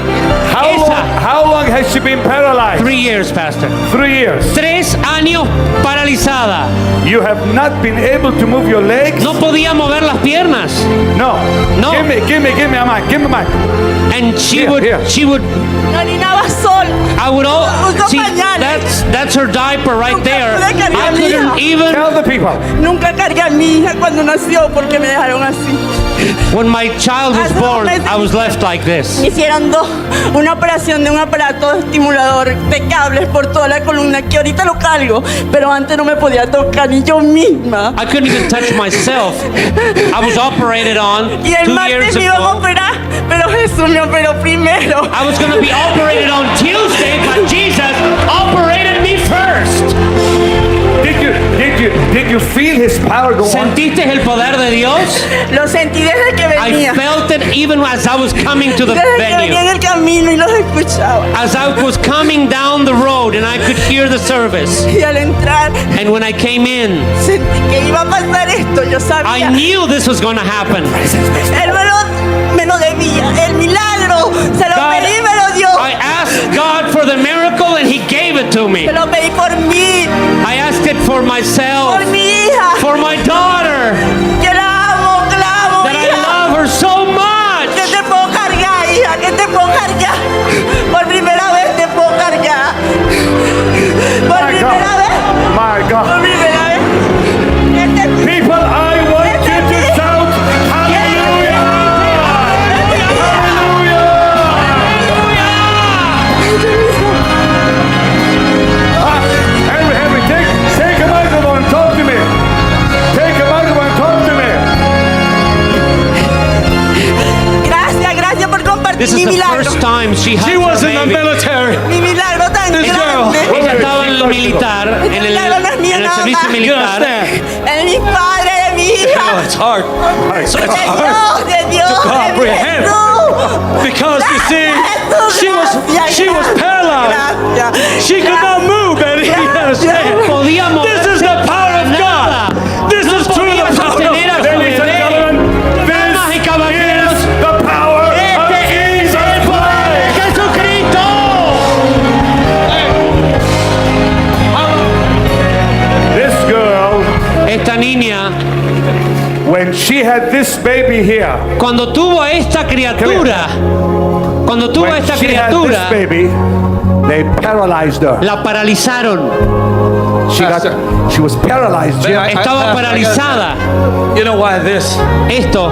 Esa. How long has she been paralyzed? 3 years, Pastor. 3 years. 3 años paralizada. You have not been able to move your legs? No podía mover las piernas. No. No. Give me a mic. Give me a mic. And she Here. would, Orinaba sola. I would all, Usó see, pañales. that's her diaper right Nunca there. pude cargar I a mi couldn't hija. even, Tell the people. Nunca cargué a mi hija cuando nació porque me dejaron así. when my child was Hace 2 born, meses I was left like this. Me hicieron una operación de un aparato estimulador de cables por toda la columna que ahorita lo cargo, pero antes no me podía tocar ni yo misma. I couldn't even touch myself. I was operated on Y el 2 martes years me iban a ago. operar, pero Jesús me operó primero. I was going to be operated on Tuesday, but Jesus operated me first. Did you feel his power go on? ¿Sentiste el poder de Dios? Lo sentí desde que I venía. felt it even as I was coming to the Desde que venía en venue. el camino y los escuchaba. As I was coming down the road and I could hear the service. Y al entrar And when I came in, sentí que iba a pasar esto. Yo I sabía. knew this was going to happen. Él me lo debía. El milagro. Se lo God, pedí y me lo dio. I asked God for the miracle and He gave it to me. Se lo pedí por mí, I asked it for myself, por mi hija. for my daughter, Que la amo, that I hija. love her so Que much. te puedo cargar, hija, que te puedo cargar. Por primera vez te puedo cargar. Por My primera vez, God. My por God. primera vez. Que te People, I want you to shout hallelujah. Henry, take a microphone, talk to me. Take a microphone, talk to me. Gracias por compartir This mi is the milagro. first time she had She was her in the baby. military. Mi milagro tan This girl. grande. Ella estaba en el militar, en el servicio You militar. understand? Es mi padre, de mi Oh, hija. it's hard. It's De hard. Dios, de Dios, To de mi comprehend. Jesús. Because you see, Gracias, she was paralyzed. Gracias. She could not move, and he understand. Podía This is the power of nada. God. This is true podía the power of sostener a su Ladies and bebé. gentlemen, Damas y this caballeros, is the power of Este es Jesus el poder de Christ. Jesucristo. This girl, Esta niña, when she had this baby here, cuando tuvo a esta criatura, cuando tuvo a when esta she had this criatura, baby, they paralyzed her. la paralizaron. She was paralyzed, Jim. Estaba paralizada. You know why this? Esto.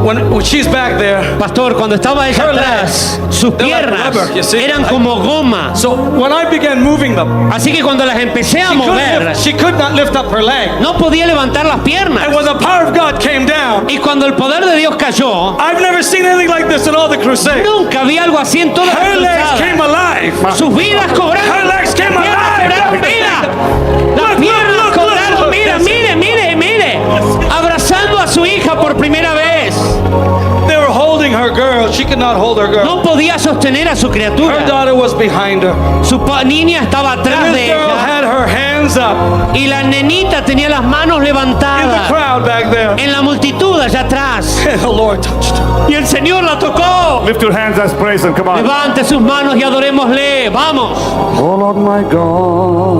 When she's back there, Pastor, cuando estaba ella Her atrás, legs, sus they're like piernas rubber, you see? eran como goma. so when I began moving them, Así que cuando las empecé a mover, she could not lift up her leg. no podía levantar las piernas. And when the power of God came down, Y cuando el poder de Dios cayó, I've never seen anything like this in all the crusades. nunca vi algo así en todas las Her legs came cruzadas. alive. Sus vidas cobraron. Her legs came Las piernas cobraron alive. vida. Las Look, piernas look, look, cobraron look, vida. look. Mire. Abrazando a su hija por primera vez. They were holding her girl. She could not hold her girl. No podía sostener a su Her criatura. daughter was behind her. Su niña estaba atrás And de this girl ella. had her hands up Y la nenita tenía las manos in the levantadas crowd back there. en la multitud allá atrás. And the Lord touched her. Y el Señor la tocó. Lift your hands, let's praise Him. Come on. Levante sus manos y adorémosle. Vamos. Oh Lord my God,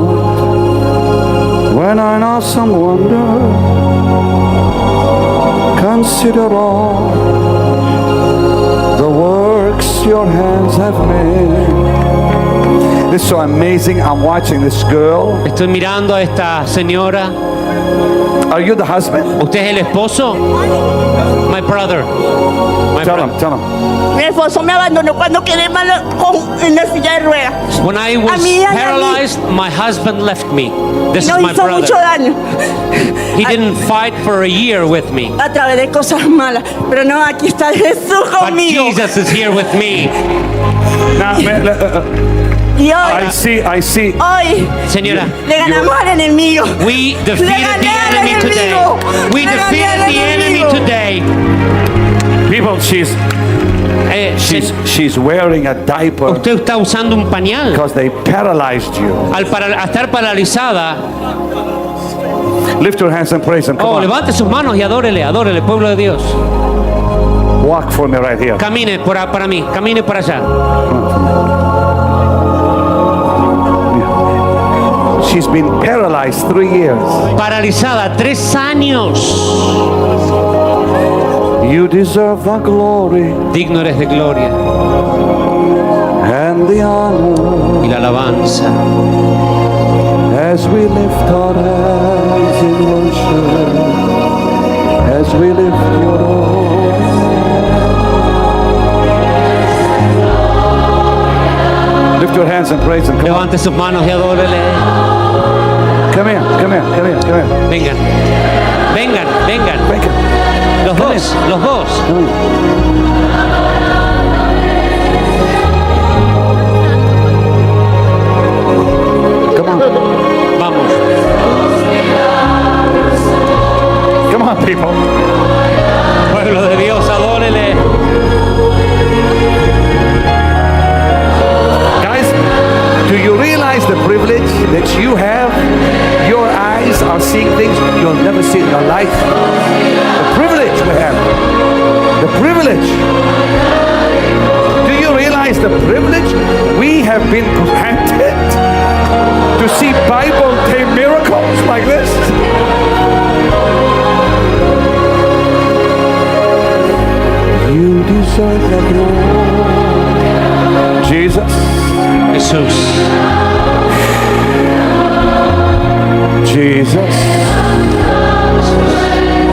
when I know some wonder, consider all the works your hands have made. This is so amazing. I'm watching this girl. Estoy mirando a esta señora. Are you the husband? ¿Usted es el esposo? My brother. Tell him, tell him. Mi esposo me abandonó cuando quedé mal en la silla de ruedas. When I was A mí, a mí. paralyzed, my husband left me. This is Nos my hizo mucho brother. daño He didn't fight for a year with me. a través de cosas malas. Pero no, aquí está Jesús But conmigo. Jesus is here with me. Now, Y I hoy, see. hoy, Señora, le ganamos al enemigo. we Le defeated gané the al enemy today. enemigo. We Le gané al defeated the enemy enemigo. today. People, she's wearing a diaper Usted está usando un pañal. because they paralyzed you. Al estar paralizada, Lift your hands and praise Him. Come on. levante sus manos y adórele, pueblo de Dios. Walk for me right here. Camine para mí, camine para allá. She's been paralyzed 3 years. Paralizada 3 años. You deserve the glory Digno eres de gloria and the honor y la alabanza. as we lift our hands in worship, as we lift your Lift your hands and praise Him. Come on. Levante sus manos y adórele. Come here. Vengan. Thank you. Los dos. Come on. Vamos. Come on, people. Pueblo de Dios, adórele. Guys, do you realize the privilege that you have? Your eyes are seeing things you'll never see in your life. The privilege we have. The privilege. Do you realize the privilege we have been granted to see Bible day miracles like this? You deserve the glory. Jesus.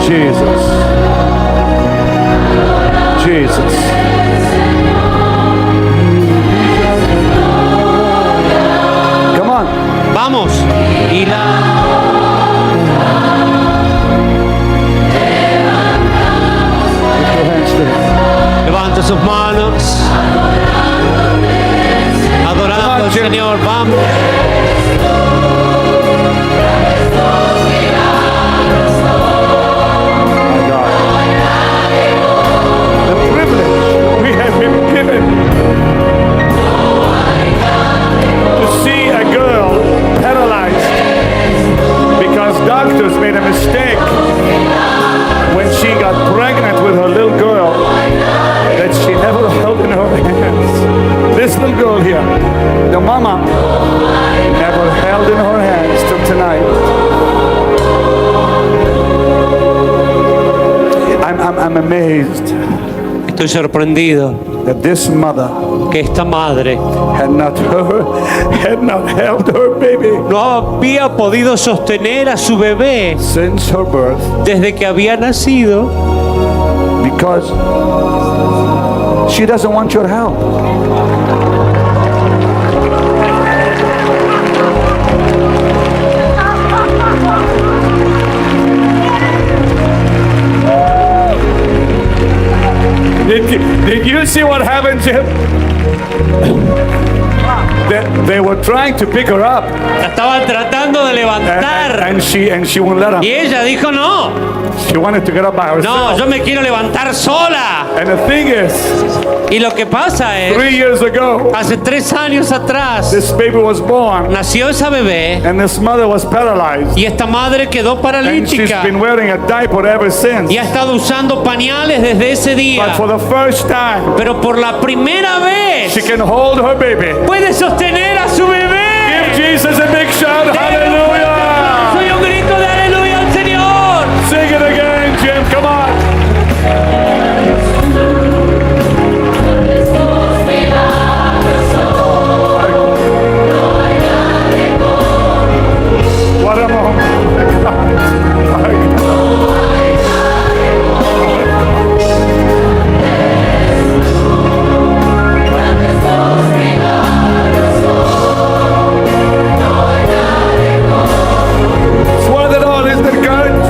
Jesús. Jesus. Come on. Vamos. Y la Lift your hands to Him. levante sus manos. Adorando al Señor. Vamos. My God. The privilege we have been given to see a girl paralyzed because doctors made a mistake when she got pregnant with her little girl that she never held in her hands. This little girl here, the mama, never held in her hands till tonight. I'm amazed. Estoy sorprendido. that this mother que esta madre had not held her baby no había podido sostener a su bebé since her birth desde que había nacido because she doesn't want your help. Did you see what happened, Jim? They were trying to pick her up, la estaban tratando de levantar and she wouldn't let them. y ella dijo no, She wanted to get up by herself. no, yo me quiero levantar sola. And the thing is, Y lo que pasa es, 3 years ago, hace 3 años atrás this baby was born, nació esa bebé and this mother was paralyzed, y esta madre quedó and she's paralítica been wearing a diaper ever since. y ha estado usando pañales desde ese día. But for the first time, Pero por la primera she vez can hold her baby. puede sostener a su bebé. Give Jesus a big shout, hallelujah! Soy un grito de aleluya al Señor. Sing it again, Jim, come on. What a moment. My God. Swallow it all, isn't it, courage?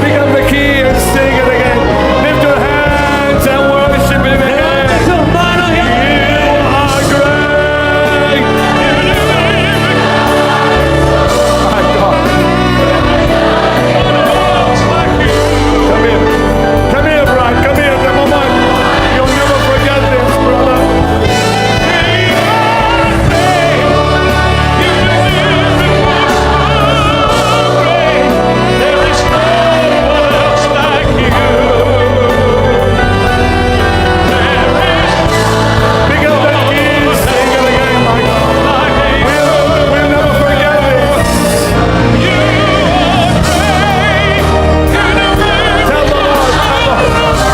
Pick up the key and sing it again. Lift your hands and worship Him again. Sus manos y You are great. My God. Come here. Come here, Brian. Come here. The moment. You'll never forget this, brother. Pick up the keys. Sing it again, my God. We'll never forget this. Tell the Lord.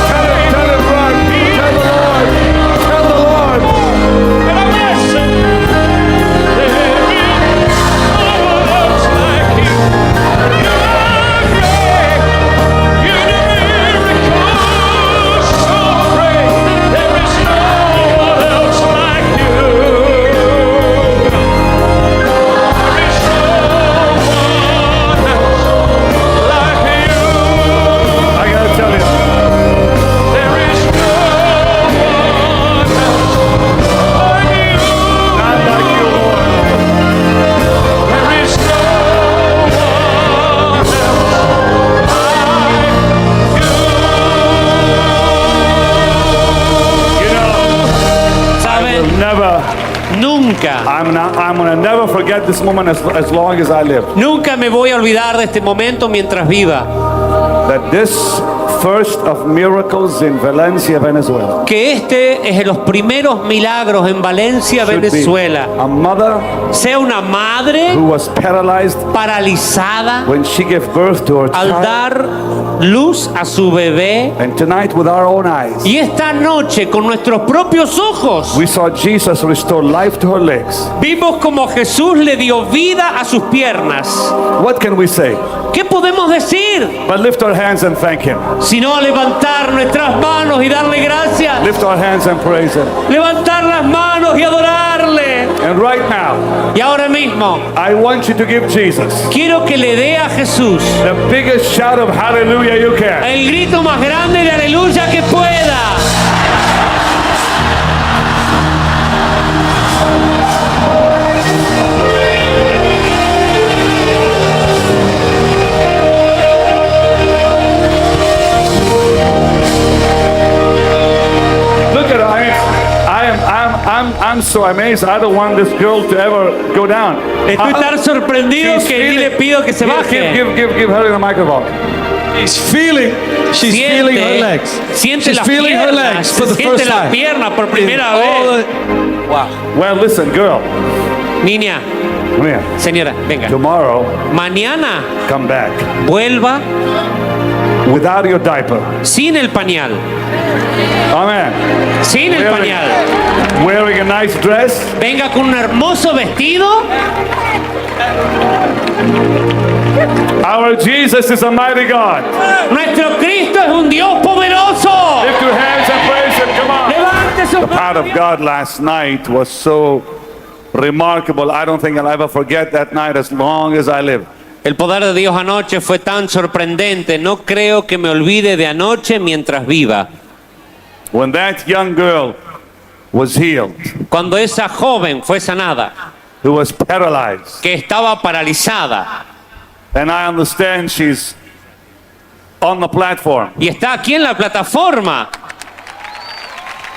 Tell him, Brian. Tell the Lord. Tell the Lord. I gotta tell you. Not like you, Lord. You know, ¿Saben? never. Nunca, I'm gonna never forget this moment as long as I live. nunca me voy a olvidar de este momento mientras viva. That this first of miracles in Valencia, Venezuela, Que este es de los primeros milagros en Valencia, should be Venezuela. a mother Sea una madre who was paralyzed paralizada when she gave birth to her al child. dar luz a su bebé. And tonight, with our own eyes, Y esta noche, con nuestros propios ojos, we saw Jesus restore life to her legs. vimos como Jesús le dio vida a sus piernas. What can we say? ¿Qué podemos decir? But lift our hands and thank Him. Sino levantar nuestras manos y darle gracias. Lift our hands and praise Him. Levantar las manos y adorarle. And right now, Y ahora mismo, I want you to give Jesus quiero que le dé a Jesús the biggest shout of hallelujah you can. el grito más grande de aleluya que pueda. Look at her. I'm so amazed. I don't want this girl to ever go down. Estoy tan sorprendido She's que ni feeling- le pido que se baje. Give her the microphone. She's feeling her legs. Siente She's las feeling her piernas, legs for the siente first las time. piernas por In primera all vez. the- Well, listen, girl. Niña, Come here. señora, venga. Tomorrow, Mañana come back. vuelva without your diaper. sin el pañal, Amen. sin el pañal, Wearing a nice dress. venga con un hermoso vestido. Our Jesus is a mighty God. Nuestro Cristo es un Dios poderoso. Lift your hands and praise Him. Come on. Levante su The power of God last night was so remarkable. I don't think I'll ever forget that night as long as I live. El poder de Dios anoche fue tan sorprendente, no creo que me olvide de anoche mientras viva. When that young girl was healed, Cuando esa joven fue sanada, who was paralyzed, que estaba paralizada, and I understand she's on the platform. y está aquí en la plataforma,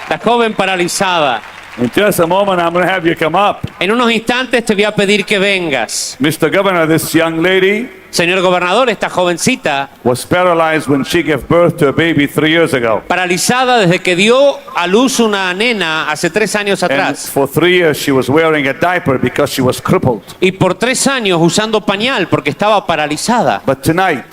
la joven paralizada. In just a moment, I'm going to have you come up. En unos instantes te voy a pedir que vengas. Mr. Governor, this young lady Señor gobernador, esta jovencita, was paralyzed when she gave birth to a baby 3 years ago. paralizada desde que dio a luz una nena hace 3 años And atrás. for 3 years, she was wearing a diaper because she was crippled. Y por 3 años usando pañal porque estaba paralizada. But tonight,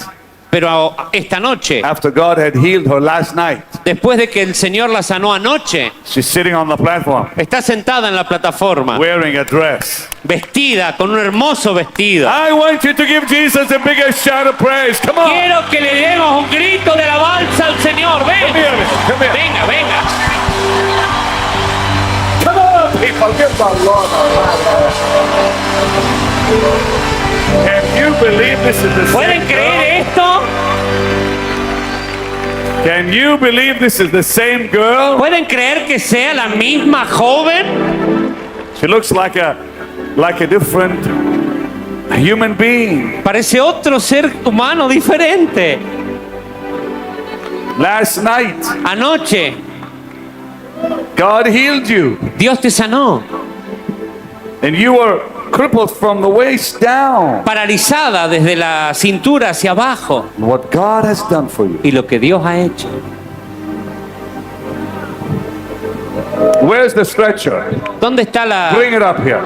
Pero esta noche, after God had healed her last night, después de que el Señor la sanó anoche, she's sitting on the platform está sentada en la plataforma, wearing a dress. vestida con un hermoso vestido. I want you to give Jesus the biggest shout of praise. Come on. Quiero que le demos un grito de alabanza al Señor. Come Venga, here. Come here. venga, venga. Come on, people. Give the Lord a Can you believe this is the ¿Pueden same creer girl? esto? Can you believe this is the same girl? ¿Pueden creer que sea la misma joven? She looks like a different human being. Parece otro ser humano diferente. Last night, Anoche, God healed you, Dios te sanó, and you were crippled from the waist down. paralizada desde la cintura hacia abajo. What God has done for you. Y lo que Dios ha hecho. Where's the stretcher? ¿Dónde está la... Bring it up here.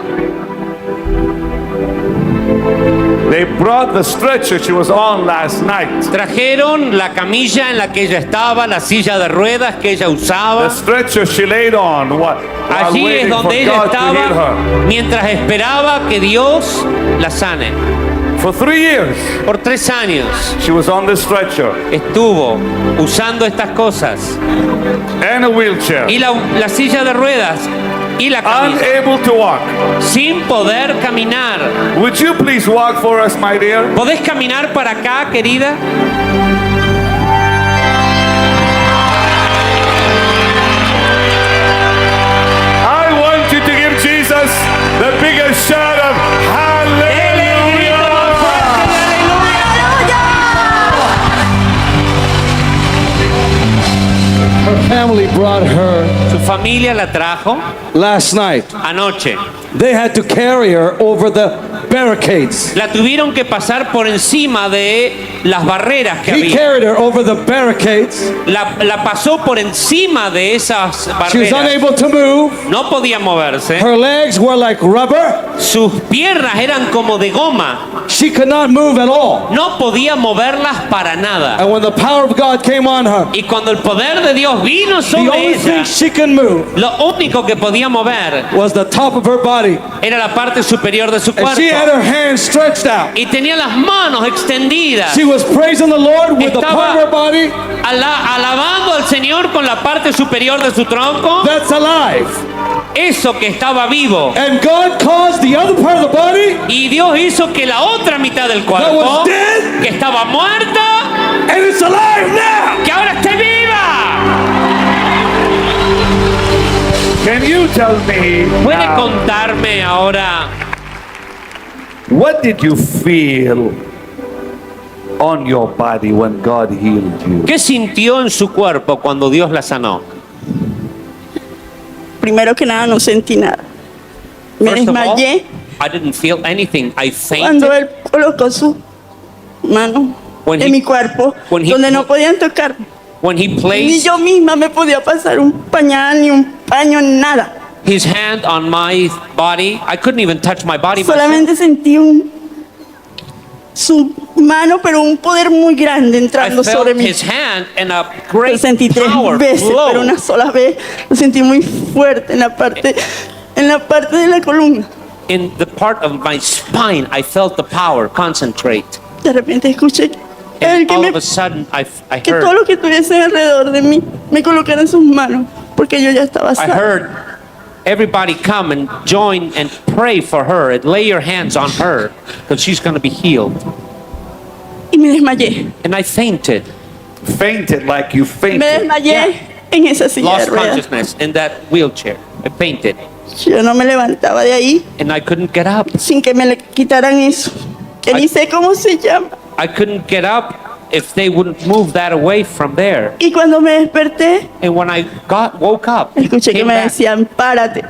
They brought the stretcher she was on last night. Trajeron la camilla en la que ella estaba, la silla de ruedas que ella The usaba. stretcher she laid on while Allí es waiting for donde ella God to heal estaba her. mientras esperaba que Dios la sane. For 3 years, Por 3 años she was on the stretcher estuvo usando estas cosas. and a wheelchair, Y la silla de ruedas y la camilla. unable to walk. Sin poder caminar. Would you please walk for us, my dear? ¿Podés caminar para acá, querida? I want you to give Jesus the biggest shout of Dele el grito más fuerte de aleluya. Her family brought her Su familia la trajo last night. anoche. They had to carry her over the barricades. La tuvieron que pasar por encima de las barreras que He había. carried her over the barricades. La pasó por encima de esas She was barreras. unable to move. No podía moverse. Her legs were like rubber. Sus piernas eran como de goma. She could not move at all. No podía moverlas para nada. And when the power of God came on her, Y cuando el poder de Dios vino the sobre only thing ella, she could move lo único que podía mover was the top of her body. era la parte superior de su And she had cuerpo. her hands stretched out. Y tenía las manos extendidas, She was praising the Lord with the part of her body alabando al Señor con la parte superior de su tronco, that's alive. eso que estaba vivo. And God caused the other part of the body, Y Dios hizo que la otra mitad del That cuerpo, was dead. que estaba muerta, and it's alive now. que ahora esté viva. Can you tell me ¿Puede now, contarme ahora what did you feel on your body when God healed you? qué sintió en su cuerpo cuando Dios la sanó? Primero que nada no sentí nada. Me First of all, desmayé I didn't feel anything. I cuando fainted él colocó su mano When en he- mi cuerpo, when he- donde no podían tocar. when he Ni placed yo misma me podía pasar un pañal, ni un paño, nada. his hand on my body. I couldn't even touch my body myself. Solamente sentí su mano, pero un poder muy grande I entrando sobre felt mí. his hand and a Lo great sentí 3 power veces, pero flow. una sola vez lo sentí muy fuerte en la parte de la columna. In the part of my spine, I felt the power concentrate. De repente escuché And que, all of a sudden, I que todo heard, lo que estuviese alrededor de mí me colocara en sus manos, porque yo ya estaba I sana. heard everybody come and join and pray for her and lay your hands on her because she's going to be healed. Y me desmayé. And I fainted, Fainted like you Me fainted. desmayé en esa silla de lost ruedas. consciousness in that wheelchair. I fainted Yo no me levantaba de ahí and I couldn't get up. sin que me le quitaran eso, que ni sé cómo se llama. I couldn't get up if they wouldn't move that away from there. Y cuando me desperté, And when I woke up, escuché que came me back, decían, párate.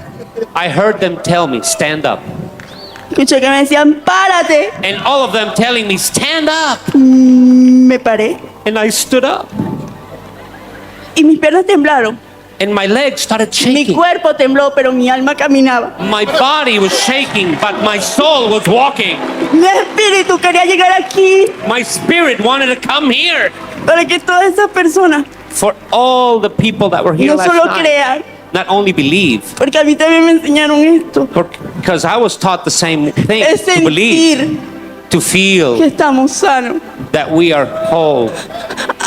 I heard them tell me, stand up. Escuché que me decían, párate. And all of them telling me, stand up. Me paré And I stood up. y mis piernas temblaron. And my legs started Mi shaking. cuerpo tembló, pero mi alma caminaba. My body was shaking, but my soul was walking. Mi espíritu quería llegar aquí My spirit wanted to come here. para que todas esas personas For all the people that were here no last solo night, crean, not only believe, porque a mí también me enseñaron esto, because I was taught the same thing, es to believe, sentir to que feel estamos sanos. that we are whole.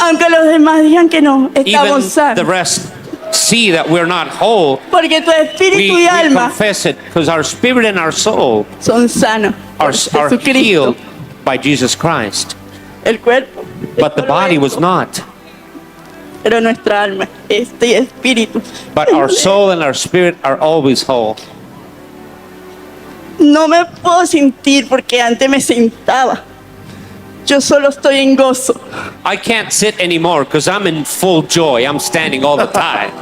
Aunque los demás digan que no, Even estamos the sanos. rest see that we're not whole. Porque tu espíritu We y alma confess it because our spirit and our soul son sanos. are por Jesucristo. healed by Jesus Christ. El cuerpo. But the body was not. Pero nuestra alma, y espíritu. But our soul and our spirit are always whole. No me puedo sentir porque antes me sentaba. Yo solo estoy en gozo. I can't sit anymore because I'm in full joy. I'm standing all the time.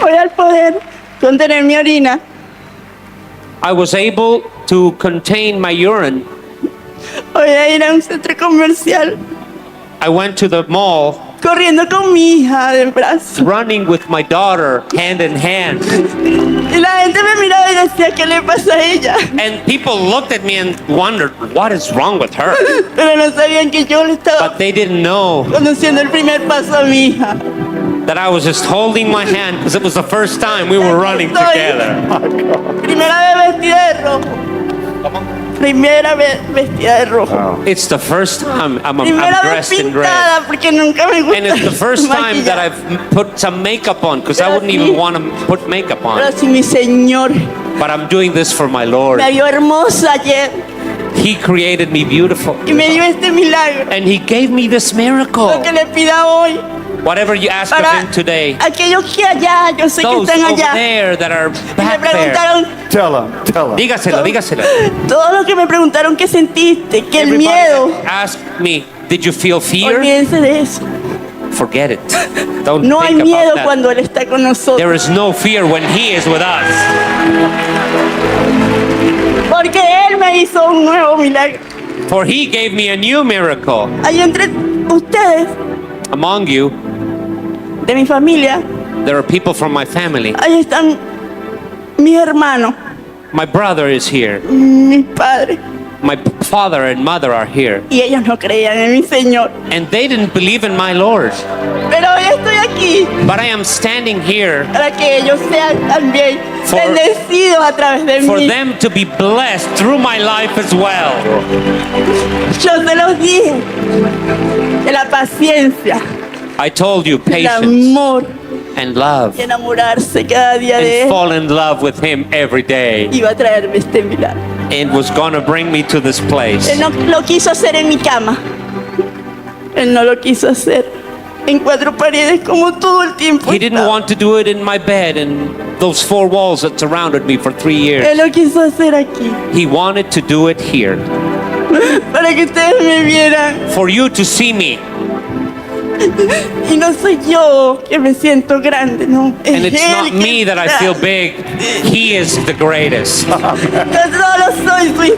Voy al poder contener mi orina. I was able to contain my urine. Voy a ir a un centro comercial I went to the mall corriendo con mi hija de brazo. running with my daughter hand in hand. Y la gente me miraba y decía, ¿qué le pasa a ella? And people looked at me and wondered, what is wrong with her? Pero no sabían que yo le estaba But they didn't know conduciendo el primer paso a mi hija. that I was just holding my hand because it was the first time we were running together. Primera vez vestida de rojo. Primera vez vestida de rojo. It's the first time I'm Primera vez dressed in red. pintada porque nunca me gusta And it's the first time that maquillar. I've put some makeup on because I wouldn't even want to put makeup Pero on. si mi Señor But I'm doing this for my Lord. me vio hermosa ayer He created me beautiful. y me dio este milagro. And He gave me this miracle. Lo que le pida hoy Whatever you ask of para Him today, aquellos que allá, yo sé que those están over allá, there that are y me back there, preguntaron, Tell them. Tell them. dígaselo, dígaselo. todos los que me preguntaron qué sentiste, que el Everybody miedo, that asked me, did you feel fear? olvídense de eso. Forget it. Don't No hay think miedo about that. cuando Él está con nosotros. There is no fear when He is with us. Porque Él me hizo un nuevo milagro. For He gave me a new miracle. Ahí entre ustedes, Among you, de mi familia, there are people from my family. ahí están mis hermanos, My brother is here. mis padres. My father and mother are here. Y ellos no creían en mi Señor. And they didn't believe in my Lord. Pero hoy estoy aquí But I am standing here para que ellos sean también For- bendecidos a través de for mí. them to be blessed through my life as well. Yo se los dije. De la paciencia, I told you del patience amor and love y enamorarse cada día de and Él. fall in love with Him every day. Iba a traerme este milagro. And was going to bring me to this place. Él no lo quiso hacer en mi cama. Él no lo quiso hacer en 4 paredes como todo el tiempo. He didn't estaba. want to do it in my bed and those 4 walls that surrounded me for 3 Él years. lo quiso hacer aquí. He wanted to do it here. Para que ustedes me vieran. For you to see me. Y no soy yo que me siento grande, no. And Es it's Él not que me that I está. feel big. He is the greatest. Yo solo soy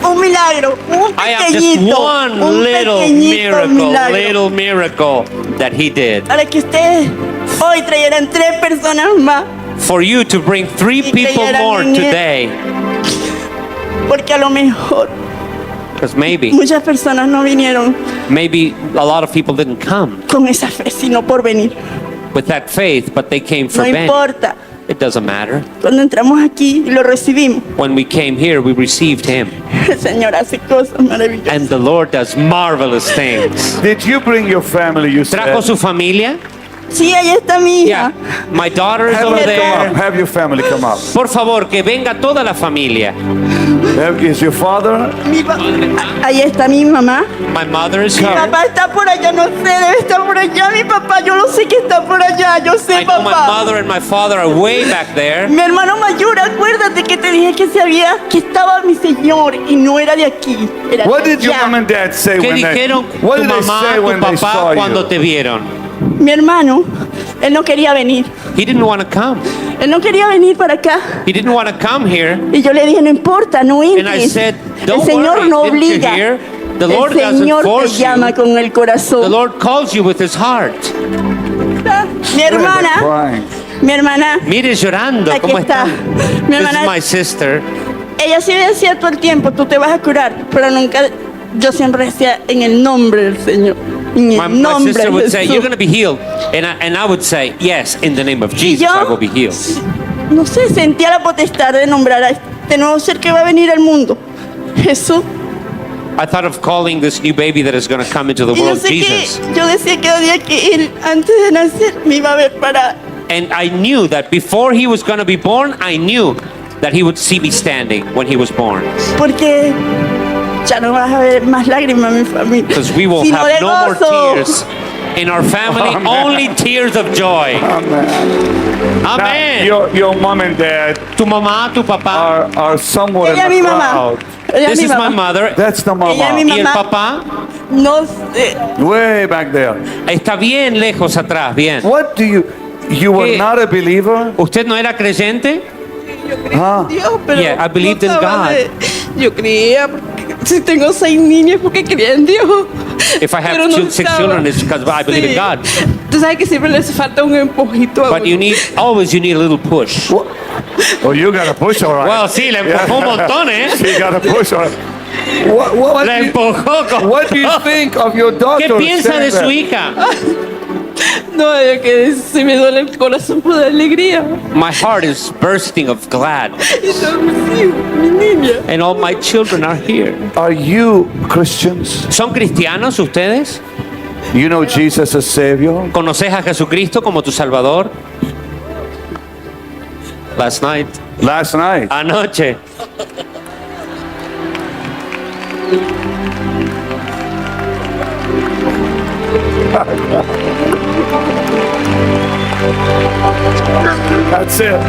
un milagro, un I am just pequeñito, one un little pequeñito miracle, milagro. little miracle that He did. Para que ustedes hoy traerán 3 personas más, for you to bring 3 people more today. porque a lo mejor Because maybe muchas personas no vinieron a lot of people didn't come con esa fe, sino por venir. with that faith, but they came for No Ben. importa. It doesn't matter. Cuando entramos aquí y lo recibimos, When we came here, we received him. el Señor hace cosas maravillosas. And the Lord does marvelous things. Did you bring your family, you ¿Trajo said? su familia? Sí, ahí está mi Yeah. hija. My daughter is Have over them come up. there. Have your family come up. Por favor, que venga toda la familia. Is your father? Ahí está mi mamá. My mother is Mi here. papá está por allá, no sé, debe estar por allá. Mi papá, yo lo sé que está por allá. Yo sé, I know my papá. mother and my father are way back there. Mi hermano mayor, acuérdate que te dije que que estaba mi señor y no era de aquí. Era What de did your allá. mom and dad say ¿Qué when dijeron they? What tu did they mamá, say tu when they saw papá cuando you? te vieron? Mi hermano, él no quería venir. He didn't want to come. Él no quería venir para acá. He didn't want to come here. Y yo le dije, no importa, no And I entres. said, El don't Señor worry, no didn't you obliga. hear? The El Lord doesn't Señor te force llama you. con el The corazón. Lord calls you with his heart. Mi hermana, Crying. mi hermana, Mire llorando, Aquí ¿cómo está. está? Mi This is hermana- my sister. ella sí decía todo el tiempo, tú te vas a curar, pero nunca, yo siempre decía, en el nombre del Señor. En My, el my nombre sister de would say, Jesús. you're going to be healed. And I would say, yes, in the name of Y Jesus, I will yo, be healed. no sé, sentía la potestad de nombrar a este nuevo ser que va a venir al mundo. Jesús. I thought of calling this new baby that is going to come into the Y yo world sé Jesus. que, yo decía cada día que él, antes de nacer, me iba a ver para... And I knew that before he was going to be born, I knew that he would see me standing when he was born. Porque ya no vas a ver más lágrimas en mi familia. Because we will sino have de no more gozo. tears in our family, Amen. only tears of joy. Amen. Now, Amen. your mom and dad Tu mamá, tu papá. are somewhere Ella es in mi the mamá. crowd. Ella es This mi is my mamá. mother. That's the Ella es mi mama. Y el mamá. papá No sé. Way back there. está bien lejos atrás, bien. What do you were ¿Qué? not a believer? ¿Usted no era creyente? Huh? Dios, pero Yeah, I believed in estaba God. yo creía, porque si tengo 6 niños porque creía en Dios. If I have Pero no 6 estaba. children, it's because I believe in Sí. God. Tú sabes que siempre les falta un empujito a But you uno. need, always you need a little push. Oh, you got to push, all right. Well, sí, le empujó un montón, ¿eh? You got to push, all right. La empujó. What do you think of your daughter? ¿Qué piensa de su saying hija? No, es que se me duele el corazón por la alegría. My heart is bursting of glad, Y todos mis hijos, mi niña. and all my children are here. that? Are you Christians? ¿Son cristianos ustedes? You know Jesus as Savior? ¿Conoces a Jesucristo como tu Salvador? Last night. Last night. Anoche. That's it.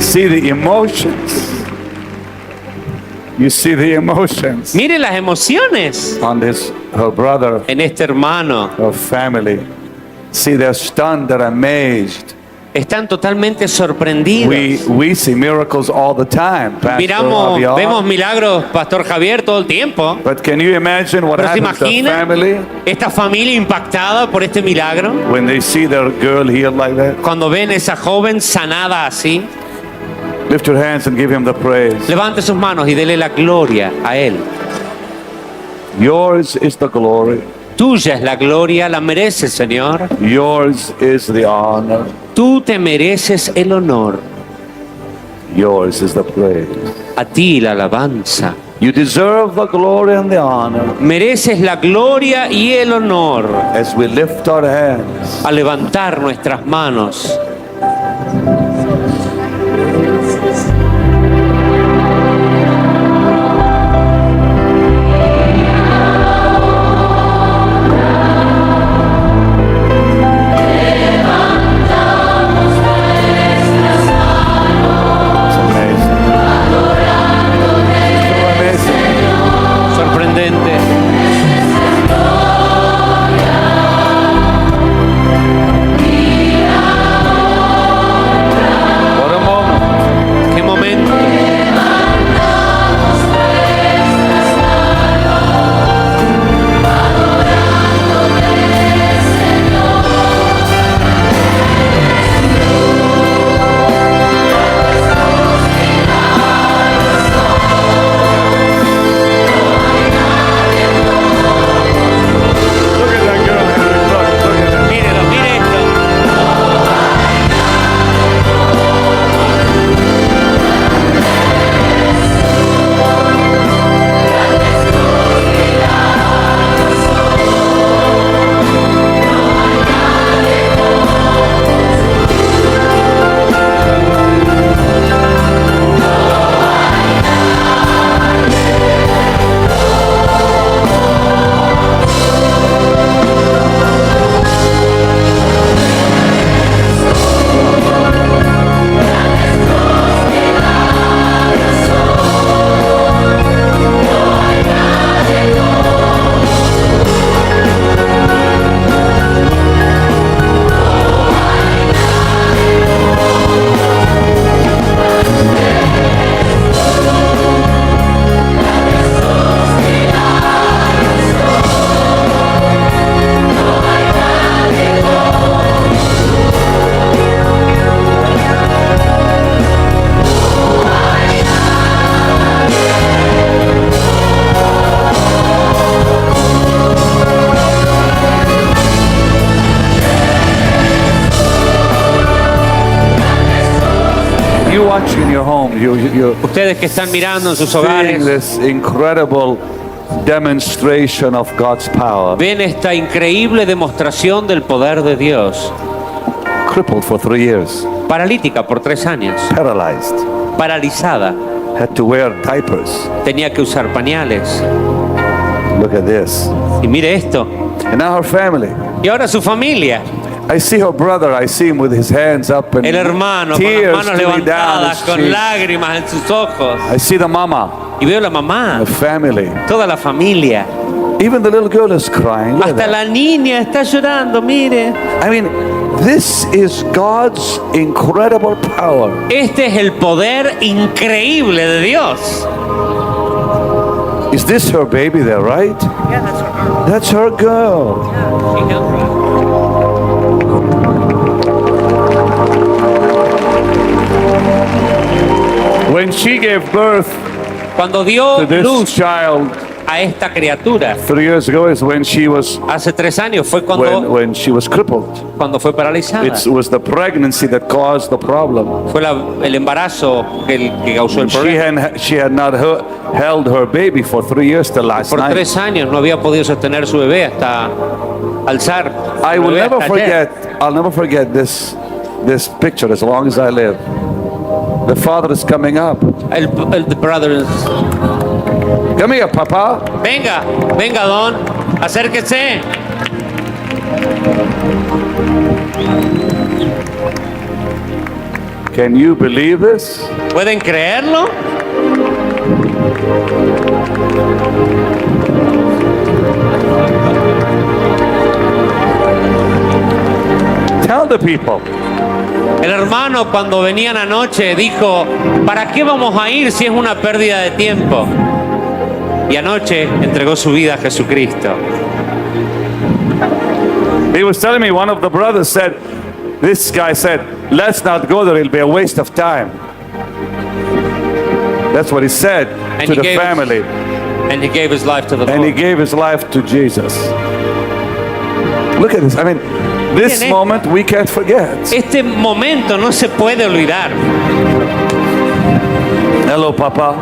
See the emotions. You see the emotions Mire las emociones on her brother, en este hermano. her family. See, they're stunned, they're amazed. Están totalmente sorprendidos. We see miracles all the time, Pastor Javier. Vemos milagros, Pastor Javier, todo el tiempo. But can you imagine what Pero se happens to the imagina family esta familia impactada por este milagro. when they see their girl healed like that? Cuando ven esa joven sanada así, Lift your hands and give him the praise. levante sus manos y dele la gloria a Él. Yours is the glory. Tuya es la gloria, la mereces, Señor. Yours is the honor. Tú te mereces el honor. Yours is the praise. A ti la alabanza. You deserve the glory and the honor Mereces la gloria y el honor as we lift our hands. a levantar nuestras manos. It's amazing. So amazing. Sorprendente. Ustedes que están mirando en sus seeing hogares, this incredible demonstration of God's power. ven esta increíble demostración del poder de Dios. Crippled for 3 years, Paralítica por 3 años, paralyzed, paralizada, had to wear diapers. tenía que usar pañales. Look at this. Y mire esto. And now her family. Y ahora su familia, I see her brother. I see him with his hands up and el hermano con las tears manos streaming down levantadas, his con cheeks. lágrimas en sus ojos. I see the mama, Y veo la mamá, the family. toda la familia. Even the little girl is crying. Look at Hasta that. la niña está llorando, mire. I mean, this is God's incredible power. Este es el poder increíble de Dios. Is this her baby there, right? That's her girl. When she gave birth Cuando dio to this luz child a esta criatura, 3 years ago is when she was hace 3 años fue cuando crippled. fue paralizada. It was the pregnancy that caused the problem. Fue el embarazo que causó el problema. She had not held her baby for 3 years till last Por night. 3 años no había podido sostener su bebé hasta alzar. I su will bebé never hasta ayer. I'll never forget this picture as long as I live. The father is coming up. El brother, Come here, Papa. venga, don, acérquese. Can you believe this? ¿Pueden creerlo? Tell the people. El hermano cuando venían anoche dijo, ¿para qué vamos a ir si es una pérdida de tiempo? Y anoche entregó su vida a Jesucristo. He was telling me, one of the brothers said, this guy said, let's not go there, it'll be a waste of time. That's what he said to the family. And he gave his life to the And he Lord. gave his life to Jesus. Look at this. I mean, this Miren, moment we can't forget. Este momento no se puede olvidar. Hello, Papa.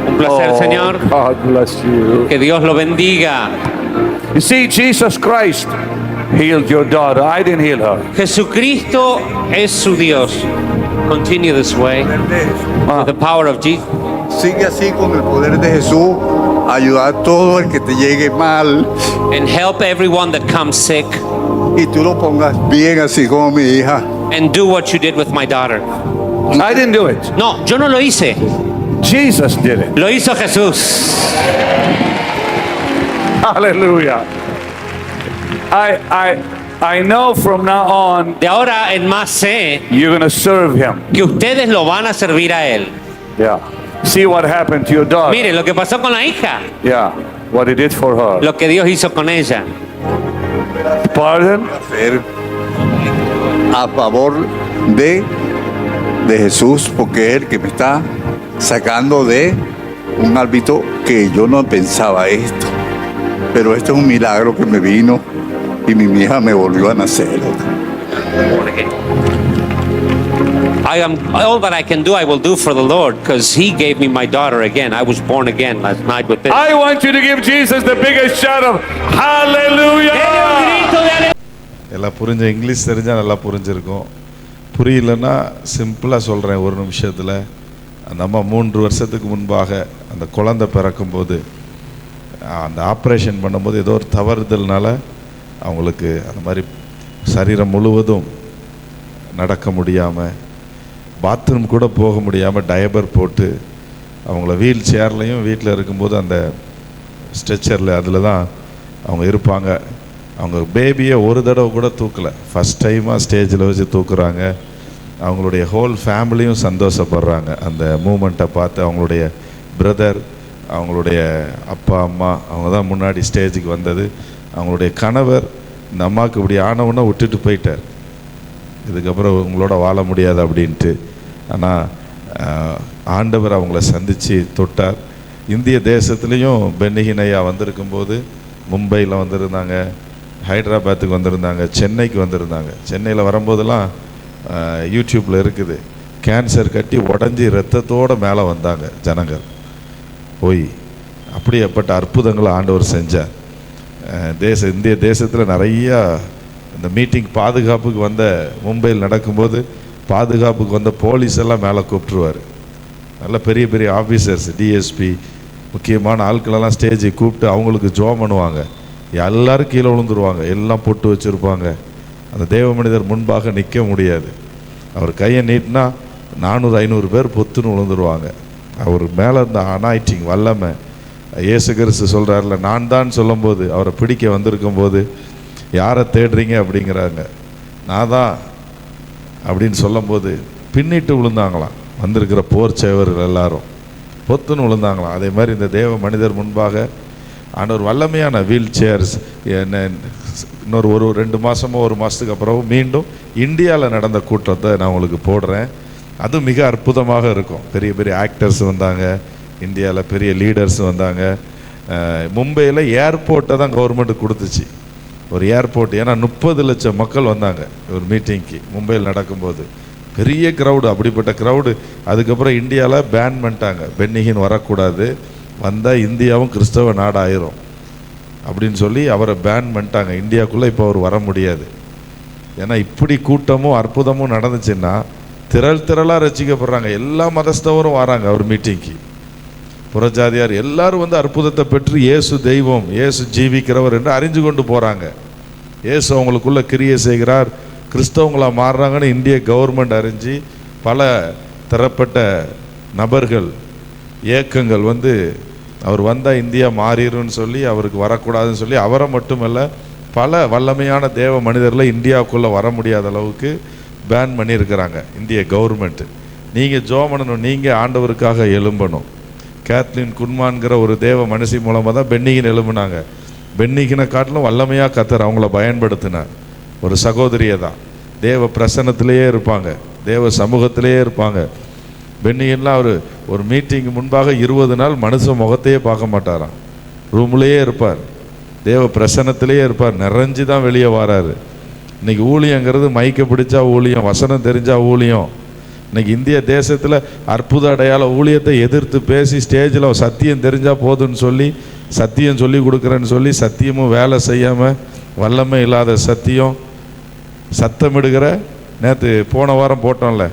Un placer, Señor. God bless you. Que Dios lo bendiga. You see, Jesus Christ healed your daughter. I didn't heal her. Jesucristo es su Dios. Continue this way. With the power of Jesus. Sigue así con el poder de Jesús, ayudar a todo el que te llegue mal And help everyone that comes sick. y tú lo pongas bien así como mi hija. And do what you did with my daughter. I didn't do it. No, yo no lo hice. Jesus did it. Lo hizo Jesús. Hallelujah. I know from now on De ahora en más sé you're going to serve him. que ustedes lo van a servir a Él. Yeah. See what happened to your daughter. Mire lo que pasó con la hija. Yeah. What he did for her. Lo que Dios hizo con ella. Pardon? Hacer a favor de Jesús, porque es el que me está sacando de un ámbito que yo no pensaba esto. Pero esto es un milagro que me vino y mi hija me volvió a nacer. All that I can do, I will do for the Lord, because He gave me my daughter again. I was born again last night with this. I want you to give Jesus the biggest shout of hallelujah. எல்லாம் புரிஞ்ச இங்கிலீஷ் தெரிஞ்சால் நல்லா புரிஞ்சிருக்கும். புரியலன்னா சிம்பிளாக சொல்கிறேன் ஒரு நிமிஷத்தில். அந்த அம்மா 3 வருஷத்துக்கு முன்பாக அந்த குழந்தை பிறக்கும்போது அந்த ஆப்ரேஷன் பண்ணும்போது ஏதோ ஒரு தவறுதல்னால அவங்களுக்கு அந்த மாதிரி சரீரம் முழுவதும் நடக்க முடியாமல், பாத்ரூம் கூட போக முடியாமல் டயபர் போட்டு அவங்கள வீல் சேர்லையும் வீட்டில் இருக்கும்போது அந்த ஸ்ட்ரெச்சரில் அதில் தான் அவங்க இருப்பாங்க. அவங்க பேபியை ஒரு தடவை கூட தூக்கலை. ஃபஸ்ட் டைமாக ஸ்டேஜில் வச்சு தூக்குறாங்க. அவங்களுடைய ஹோல் ஃபேமிலியும் சந்தோஷப்படுறாங்க அந்த மூமெண்ட்டை பார்த்து. அவங்களுடைய பிரதர், அவங்களுடைய அப்பா அம்மா, அவங்க தான் முன்னாடி ஸ்டேஜுக்கு வந்தது. அவங்களுடைய கணவர் இந்த அம்மாவுக்கு இப்படி ஆனவுடனே விட்டுட்டு போயிட்டார், இதுக்கப்புறம் உங்களோட வாழ முடியாது அப்படின்ட்டு. ஆனால் ஆண்டவர் அவங்கள சந்தித்து தொட்டார். இந்திய தேசத்துலேயும் பென்னிகினையா வந்திருக்கும்போது மும்பையில் வந்திருந்தாங்க, ஹைதராபாத்துக்கு வந்திருந்தாங்க, சென்னைக்கு வந்திருந்தாங்க. சென்னையில் வரும்போதெல்லாம் யூடியூப்பில் இருக்குது. கேன்சர் கட்டி உடஞ்சி ரத்தத்தோடு மேலே வந்தாங்க ஜனங்கள் போய். அப்படியேப்பட்ட அற்புதங்களை ஆண்டவர் செஞ்சார். இந்திய தேசத்தில் நிறையா இந்த மீட்டிங் பாதுகாப்புக்கு வந்த, மும்பையில் நடக்கும்போது பாதுகாப்புக்கு வந்த போலீஸ் எல்லாம் மேலே கூப்பிட்டுருவார். நல்ல பெரிய பெரிய ஆஃபீஸர்ஸ், டிஎஸ்பி, முக்கியமான ஆட்களெல்லாம் ஸ்டேஜை கூப்பிட்டு அவங்களுக்கு ஜோம் பண்ணுவாங்க. எல்லோரும் கீழே விழுந்துருவாங்க, எல்லாம் பொட்டு வச்சுருப்பாங்க. அந்த தேவ மனிதர் முன்பாக நிற்க முடியாது. அவர் கையை நீட்டினா 400-500 பேர் பொத்துன்னு விழுந்துருவாங்க. அவர் மேலே இருந்த அனாயிட்டிங் வல்லமை, இயேசு கிறிஸ்து சொல்கிறார்ல, நான் தான் சொல்லும்போது, அவரை பிடிக்க வந்திருக்கும் போது யாரை தேடுறீங்க அப்படிங்கிறாங்க. நான் தான் அப்படின்னு சொல்லும்போது பின்னிட்டு விழுந்தாங்களாம். வந்திருக்கிற போர் சேவர்கள் எல்லாரும் பொத்துன்னு விழுந்தாங்களாம். அதே மாதிரி இந்த தேவ மனிதர் முன்பாக ஆண்டவர் வல்லமையான வீல் சேர்ஸ். இன்னொரு 2 மாதமோ 1 மாதத்துக்கு அப்புறம் மீண்டும் இந்தியாவில் நடந்த கூட்டத்தை நான் உங்களுக்கு போடுறேன். அது மிக அற்புதமாக இருக்கும். பெரிய பெரிய ஆக்டர்ஸ் வந்தாங்க, இந்தியாவில் பெரிய லீடர்ஸ் வந்தாங்க. மும்பையில் ஏர்போர்ட்டை தான் கவர்மெண்ட்டு கொடுத்துச்சு, ஒரு ஏர்போர்ட். ஏன்னா 30 லட்சம் மக்கள் வந்தாங்க ஒரு மீட்டிங்க்கு மும்பையில் நடக்கும்போது. பெரிய க்ரௌடு, அப்படிப்பட்ட க்ரௌடு. அதுக்கப்புறம் இந்தியாவில் பேன் பண்ணிட்டாங்க, பென்னிகின் வரக்கூடாது, வந்தால் இந்தியாவும் கிறிஸ்தவ நாடாயிரும் அப்படின்னு சொல்லி அவரை பேன் பண்ணிட்டாங்க. இந்தியாவுக்குள்ளே இப்போ அவர் வர முடியாது. ஏன்னா இப்படி கூட்டமும் அற்புதமும் நடந்துச்சுன்னா திரளாக ரசிக்கப்படுறாங்க. எல்லா மதஸ்தவரும் வராங்க அவர் மீட்டிங்க்கு. புறஜாதியார் எல்லாரும் வந்து அற்புதத்தை பெற்று இயேசு தெய்வம், இயேசு ஜீவிக்கிறவர் என்று அறிஞ்சு கொண்டு போகிறாங்க. இயேசு அவங்களுக்குள்ள கிரியை செய்கிறார், கிறிஸ்தவங்களாக மாறுறாங்கன்னு இந்திய கவர்மெண்ட் அறிஞ்சு பல தரப்பட்ட நபர்கள், இயக்கங்கள் வந்து அவர் வந்தால் இந்தியா மாறிடும்னு சொல்லி அவருக்கு வரக்கூடாதுன்னு சொல்லி அவரை மட்டுமல்ல பல வல்லமையான தேவ மனிதர்களை இந்தியாவுக்குள்ளே வர முடியாத அளவுக்கு பேன் பண்ணியிருக்கிறாங்க இந்திய கவர்மெண்ட்டு. நீங்கள் ஜெபம் பண்ணணும், நீங்கள் ஆண்டவருக்காக எழும்பணும். கேத்லின் குன்மான்கிற ஒரு தேவ மனுஷி மூலமாக தான் பென்னிகின் எழும்புனாங்க. பென்னிகினை காட்டிலும் வல்லமையாக கத்தர் அவங்கள பயன்படுத்தினார். ஒரு சகோதரியை தான், தேவ பிரசன்னத்திலேயே இருப்பாங்க, தேவ சமூகத்திலேயே இருப்பாங்க. பென்னிகின்லாம் ஒரு மீட்டிங் முன்பாக 20 நாள் மனுஷ முகத்தையே பார்க்க மாட்டாராம், ரூம்லேயே இருப்பார், தேவ பிரசன்னத்திலேயே இருப்பார், நிறைஞ்சு தான் வெளியே வராரு. இன்றைக்கி ஊழியங்கிறது மைக்க பிடிச்சா ஊழியம், வசனம் தெரிஞ்சா ஊழியம். இன்றைக்கி இந்திய தேசத்தில் அற்புத அடையாள ஊழியத்தை எதிர்த்து பேசி ஸ்டேஜில் சத்தியம் தெரிஞ்சால் போதுன்னு சொல்லி சத்தியம் சொல்லி கொடுக்குறேன்னு சொல்லி சத்தியமும் வேலை செய்யாமல் வல்லமை இல்லாத சத்தமிடுகிற, நேற்று போன வாரம் போட்டோம்ல,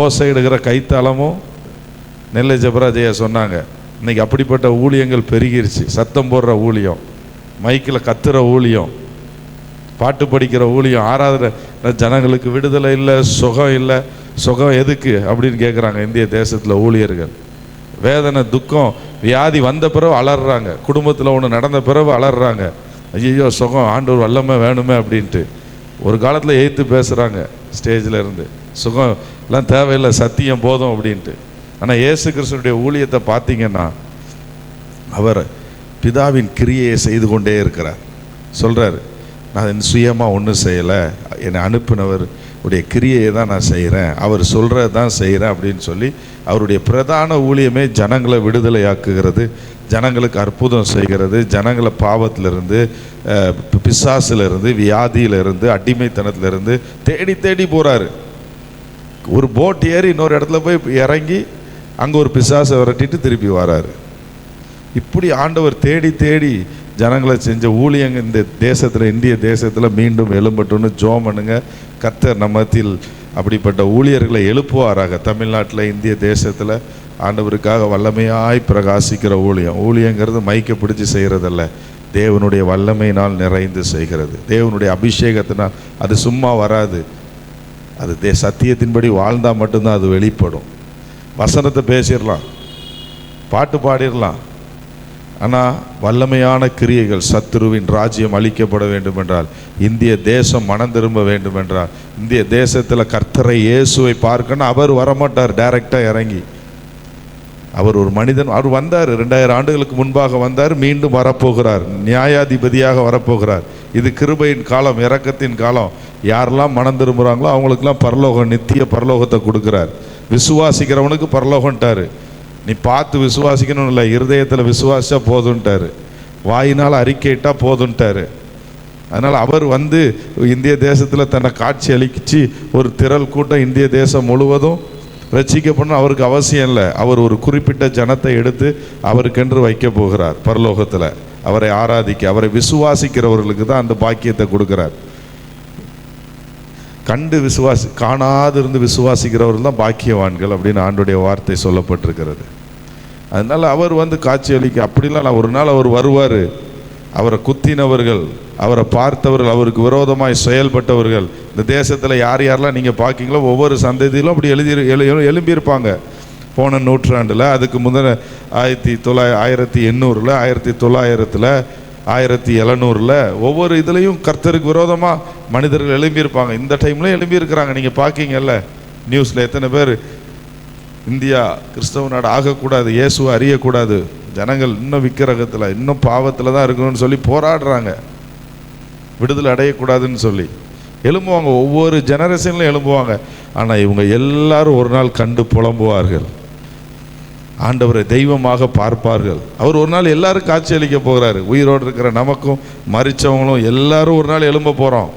ஓசையிடுகிற கைத்தாளமும் நெல்லை ஜெபராஜையா சொன்னாங்க. இன்றைக்கி அப்படிப்பட்ட ஊழியங்கள் பெருகிருச்சு. சத்தம் போடுற ஊழியம், மைக்கில் கத்துற ஊழியம், பாட்டு படிக்கிற ஊழியம், ஆராதனை. ஜனங்களுக்கு விடுதலை இல்லை, சுகம் இல்லை. சுகம் எதுக்கு அப்படின்னு கேட்குறாங்க இந்திய தேசத்தில் ஊழியர்கள். வேதனை, துக்கம், வியாதி வந்த பிறகு அலறாங்க, குடும்பத்தில் ஒன்று நடந்த பிறகு அலறாங்க, ஐயோ சுகம், ஆண்டவர் வல்லமை வேணுமே அப்படின்ட்டு. ஒரு காலத்தில் எய்த்து பேசுகிறாங்க ஸ்டேஜில் இருந்து, சுகம் எல்லாம் தேவையில்லை, சத்தியம் போதும் அப்படின்ட்டு. ஆனால் இயேசு கிறிஸ்துனுடைய ஊழியத்தை பார்த்தீங்கன்னா அவர் பிதாவின் கிரியையை செய்து கொண்டே இருக்கிறார். சொல்கிறார், நான் சுயமாக ஒன்றும் செய்யலை, என்னை அனுப்பினவர் உடைய கிரியையை தான் நான் செய்கிறேன், அவர் சொல்கிறது தான் செய்கிறேன் அப்படின்னு சொல்லி அவருடைய பிரதான ஊழியமே ஜனங்களை விடுதலையாக்குகிறது, ஜனங்களுக்கு அற்புதம் செய்கிறது, ஜனங்களை பாவத்திலிருந்து, பிசாசிலிருந்து, வியாதியிலிருந்து, அடிமைத்தனத்திலிருந்து தேடி தேடி போகிறாரு. ஒரு போட் ஏறி இன்னொரு இடத்துல போய் இறங்கி அங்கே ஒரு பிசாசை விரட்டிட்டு திருப்பி வராரு. இப்படி ஆண்டவர் தேடி தேடி ஜனங்களை செஞ்ச ஊழியங்க இந்த தேசத்தில், இந்திய தேசத்தில் மீண்டும் எழும்பட்டும்னு ஜெபம் பண்ணுங்க. கர்த்தர் நம்மத்தில் அப்படிப்பட்ட ஊழியர்களை எழுப்புவாராக. தமிழ்நாட்டில், இந்திய தேசத்தில் ஆண்டவருக்காக வல்லமையாய் பிரகாசிக்கிற ஊழியங்கிறது மைக்க பிடிச்சி செய்கிறதல்ல, தேவனுடைய வல்லமையினால் நிறைந்து செய்கிறது, தேவனுடைய அபிஷேகத்தினால். அது சும்மா வராது, அது சத்தியத்தின்படி வாழ்ந்தால் மட்டும்தான் அது வெளிப்படும். வசனத்தை பேசிடலாம், பாட்டு பாடிடலாம், ஆனால் வல்லமையான கிரியைகள், சத்துருவின் ராஜ்யம் அழிக்கப்பட வேண்டும் என்றால், இந்திய தேசம் மனம் திரும்ப வேண்டும் என்றால், இந்திய தேசத்தில் கர்த்தரை இயேசுவை பார்க்கணும். அவர் வரமாட்டார் டைரெக்டாக இறங்கி, அவர் ஒரு மனிதன். அவர் வந்தார், 2000 ஆண்டுகளுக்கு முன்பாக வந்தார், மீண்டும் வரப்போகிறார், நியாயாதிபதியாக வரப்போகிறார். இது கிருபையின் காலம், இரக்கத்தின் காலம். யாரெல்லாம் மனம் திரும்புகிறாங்களோ அவங்களுக்கெல்லாம் பரலோகம், நித்திய பரலோகத்தை கொடுக்குறார். விசுவாசிக்கிறவனுக்கு பரலோகன்ட்டார். நீ பார்த்து விசுவாசிக்கணும் இல்லை, இருதயத்தில் விசுவாசிச்சா போதுன்ட்டார், வாயினால் அறிக்கையிட்டால் போதுன்ட்டார். அதனால் அவர் வந்து இந்திய தேசத்தில் தன்னை காட்சி அளிச்சு ஒரு திரள் கூட்டம் இந்திய தேசம் முழுவதும் ரட்சிக்கப்படணும் அவருக்கு அவசியம் இல்லை. அவர் ஒரு குறிப்பிட்ட ஜனத்தை எடுத்து அவருக்கென்று வைக்க போகிறார் பரலோகத்தில். அவரை ஆராதிக்க, அவரை விசுவாசிக்கிறவர்களுக்கு தான் அந்த பாக்கியத்தை கொடுக்கிறார். காணாதிருந்து விசுவாசிக்கிறவர்கள் தான் பாக்கியவான்கள் அப்படின்னு ஆண்டுடைய வார்த்தை சொல்லப்பட்டிருக்கிறது. அதனால் அவர் காட்சி அளிக்க அப்படிலாம் ஒரு நாள் அவர் வருவார். அவரை குத்தினவர்கள், அவரை பார்த்தவர்கள், அவருக்கு விரோதமாய் செயல்பட்டவர்கள் இந்த தேசத்தில் யார் யாரெல்லாம் நீங்கள் பார்க்கிங்களோ ஒவ்வொரு சந்ததியிலும் அப்படி எழும்பியிருப்பாங்க. போன நூற்றாண்டில், அதுக்கு முதல்ல 1800, 1900, 1700 ஒவ்வொரு இதுலேயும் கர்த்தருக்கு விரோதமாக மனிதர்கள் எழும்பியிருப்பாங்க. இந்த டைமில் எழும்பியிருக்கிறாங்க. நீங்கள் பார்க்கிங்கல்ல நியூஸில் எத்தனை பேர் இந்தியா கிறிஸ்தவ நாடு ஆகக்கூடாது, இயேசுவை அறியக்கூடாது, ஜனங்கள் இன்னும் விக்கிரகத்தில் இன்னும் பாவத்தில் தான் இருக்கணும்னு சொல்லி போராடுறாங்க, விடுதலை அடையக்கூடாதுன்னு சொல்லி எழும்புவாங்க. ஒவ்வொரு ஜெனரேஷன்லையும் எழும்புவாங்க. ஆனால் இவங்க எல்லாரும் ஒரு நாள் கண்டு புலம்புவார்கள், ஆண்டவரை தெய்வமாக பார்ப்பார்கள். அவர் ஒரு நாள் எல்லாரும் காட்சி அளிக்க போகிறாரு. உயிரோடு இருக்கிற நமக்கும் மரித்தவங்களும் எல்லாரும் ஒரு நாள் எழும்ப போகிறோம்,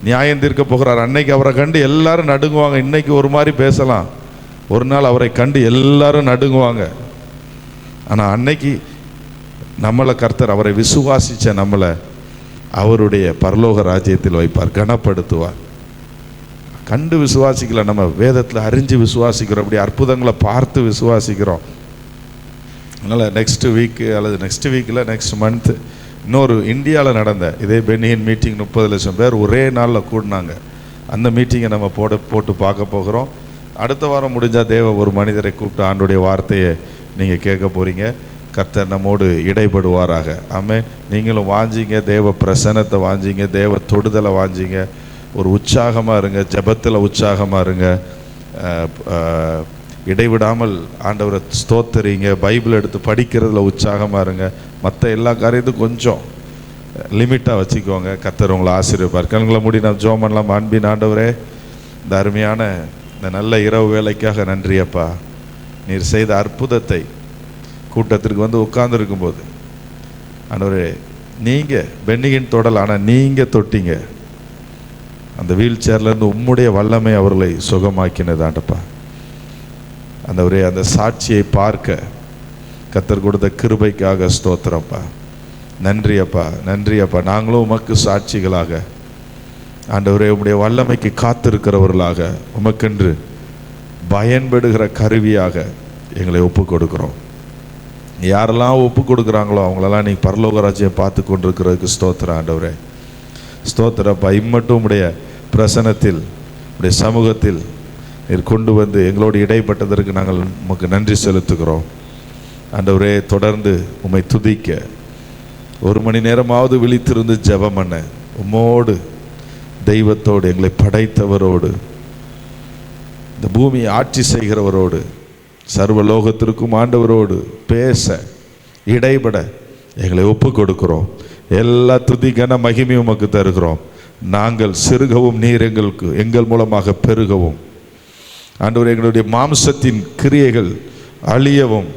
நியாயம் தீர்க்க போகிறார். அன்னைக்கு அவரை கண்டு எல்லாரும் நடுங்குவாங்க. இன்னைக்கு ஒரு மாதிரி பேசலாம், ஒரு நாள் அவரை கண்டு எல்லாரும் நடுங்குவாங்க. ஆனால் அன்னைக்கு நம்மளை கர்த்தர், அவரை விசுவாசித்த நம்மளை அவருடைய பரலோக ராஜ்யத்தில் வைப்பார், கனப்படுத்துவார். கண்டு விசுவாசிக்கல, நம்ம வேதத்தில் அறிஞ்சு விசுவாசிக்கிறோம், அப்படி அற்புதங்களை பார்த்து விசுவாசிக்கிறோம். அதனால் நெக்ஸ்ட் வீக்கு அல்லது நெக்ஸ்ட் மந்த்து இன்னொரு இந்தியாவில் நடந்த இதே பென்னியின் மீட்டிங் 30 லட்சம் பேர் ஒரே நாளில் கூடினாங்க. அந்த மீட்டிங்கை நம்ம போட்டு பார்க்க போகிறோம். அடுத்த வாரம் முடிஞ்சால் தேவ ஒரு மனிதரை கூப்பிட்டு ஆண்டுடைய வார்த்தையை நீங்கள் கேட்க போகிறீங்க. கர்த்தர் நம்மோடு இடைப்படுவாராக. ஆமென். நீங்களும் வாஞ்சிங்க, தேவ பிரசன்னத்தை வாஞ்சிங்க, தேவ தொடுதலை வாஞ்சிங்க. ஒரு உற்சாகமாக இருங்க, ஜெபத்தில் உற்சாகமாக இருங்க, இடைவிடாமல் ஆண்டவரை ஸ்தோத்தரிங்க, பைபிள் எடுத்து படிக்கிறதுல உற்சாகமாக இருங்க. மற்ற எல்லா காரியத்துக்கும் கொஞ்சம் லிமிட்டாக வச்சுக்கோங்க. கர்த்தர் உங்களை ஆசீர்வதிப்பார். கண்களை மூடி நாம் ஜெபம் பண்ணலாம். அன்பின் ஆண்டவரே, இந்த அருமையான இந்த நல்ல இரவு வேலைக்காக நன்றி அப்பா. நீர் செய்த அற்புதத்தை கூட்டத்திற்கு உட்கார்ந்துருக்கும்போது ஆண்டவரே, நீங்கள் பென்னியின் தொடல், ஆனால் நீங்கள் தொட்டீங்க. அந்த வீல் சேர்லேருந்து உம்முடைய வல்லமை அவர்களை சுகமாக்கினதாண்டப்பா. அந்த சாட்சியை பார்க்க கர்த்தர் கொடுத்த கிருபைக்காக ஸ்தோத்திரப்பா. நன்றி அப்பா, நன்றி அப்பா. நாங்களும் உமக்கு சாட்சிகளாக ஆண்டவரே, உம்முடைய வல்லமைக்கு காத்திருக்கிறவர்களாக, உமக்கென்று பயன்படுகிற கருவியாக எங்களை ஒப்பு கொடுக்குறோம். யாரெல்லாம் ஒப்பு கொடுக்குறாங்களோ அவங்களெல்லாம் நீங்கள் பரலோக ராஜ்யம் பார்த்து கொண்டிருக்கிறதுக்கு ஸ்தோத்திரம் ஆண்டவரே. ஸ்தோத்திரப்பா. இம்மட்டும் உம்முடைய பிரசனத்தில், உடைய சமூகத்தில் நீர் கொண்டு எங்களோடு இடைப்பட்டதற்கு நாங்கள் உமக்கு நன்றி செலுத்துகிறோம் ஆண்டவரே. தொடர்ந்து உம்மை துதிக்க 1 மணி நேரமாவது விழித்திருந்து ஜெபம் பண்ண, உம்மோடு, தெய்வத்தோடு, எங்களை படைத்தவரோடு, இந்த பூமியை ஆட்சி செய்கிறவரோடு, சர்வலோகத்திற்கும் ஆண்டவரோடு பேச, இடைபட எங்களை ஒப்பு கொடுக்கிறோம். எல்லா துதி கன மகிமையும் உமக்கு தருகிறோம். நாங்கள் சிறுகவும் நீர் எங்கள் மூலமாக பெருகவும், ஆண்டவர் எங்களுடைய மாம்சத்தின் கிரியைகள் அழியவும்,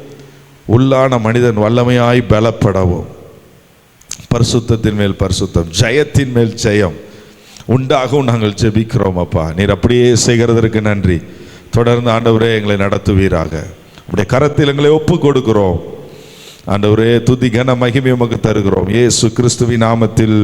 உள்ளான மனிதன் வல்லமையாய் பலப்படவும், பரிசுத்தத்தின் மேல் பரிசுத்தம், ஜெயத்தின் மேல் ஜெயம் உண்டாகவும் நாங்கள் ஜெபிக்கிறோம் அப்பா. நீர் அப்படியே செய்கிறதற்கு நன்றி. தொடர்ந்து ஆண்டவரே எங்களை நடத்துவீராக. உடைய கரத்தில் எங்களை ஒப்பு கொடுக்கிறோம் ஆண்டவரே. துதி கன மகிமை உமக்கு தருகிறோம். இயேசு கிறிஸ்துவின் நாமத்தில்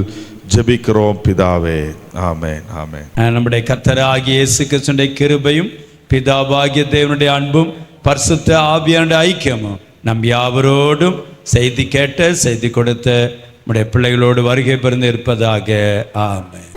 ஜெபிக்கிறோம் பிதாவே. ஆமென், ஆமென். நம்முடைய கர்த்தராகிய இயேசு கிறிஸ்துவின் கிருபையும் பிதாவாகிய தேவனுடைய அன்பும் பரிசுத்த ஆவியானுடைய ஐக்கியமும் நம் யாவரோடும் செய்தி கேட்ட செய்தி கொடுத்த நம்முடைய பிள்ளைகளோடு வருகை பெறுந்து இருப்பதாக. ஆமென்.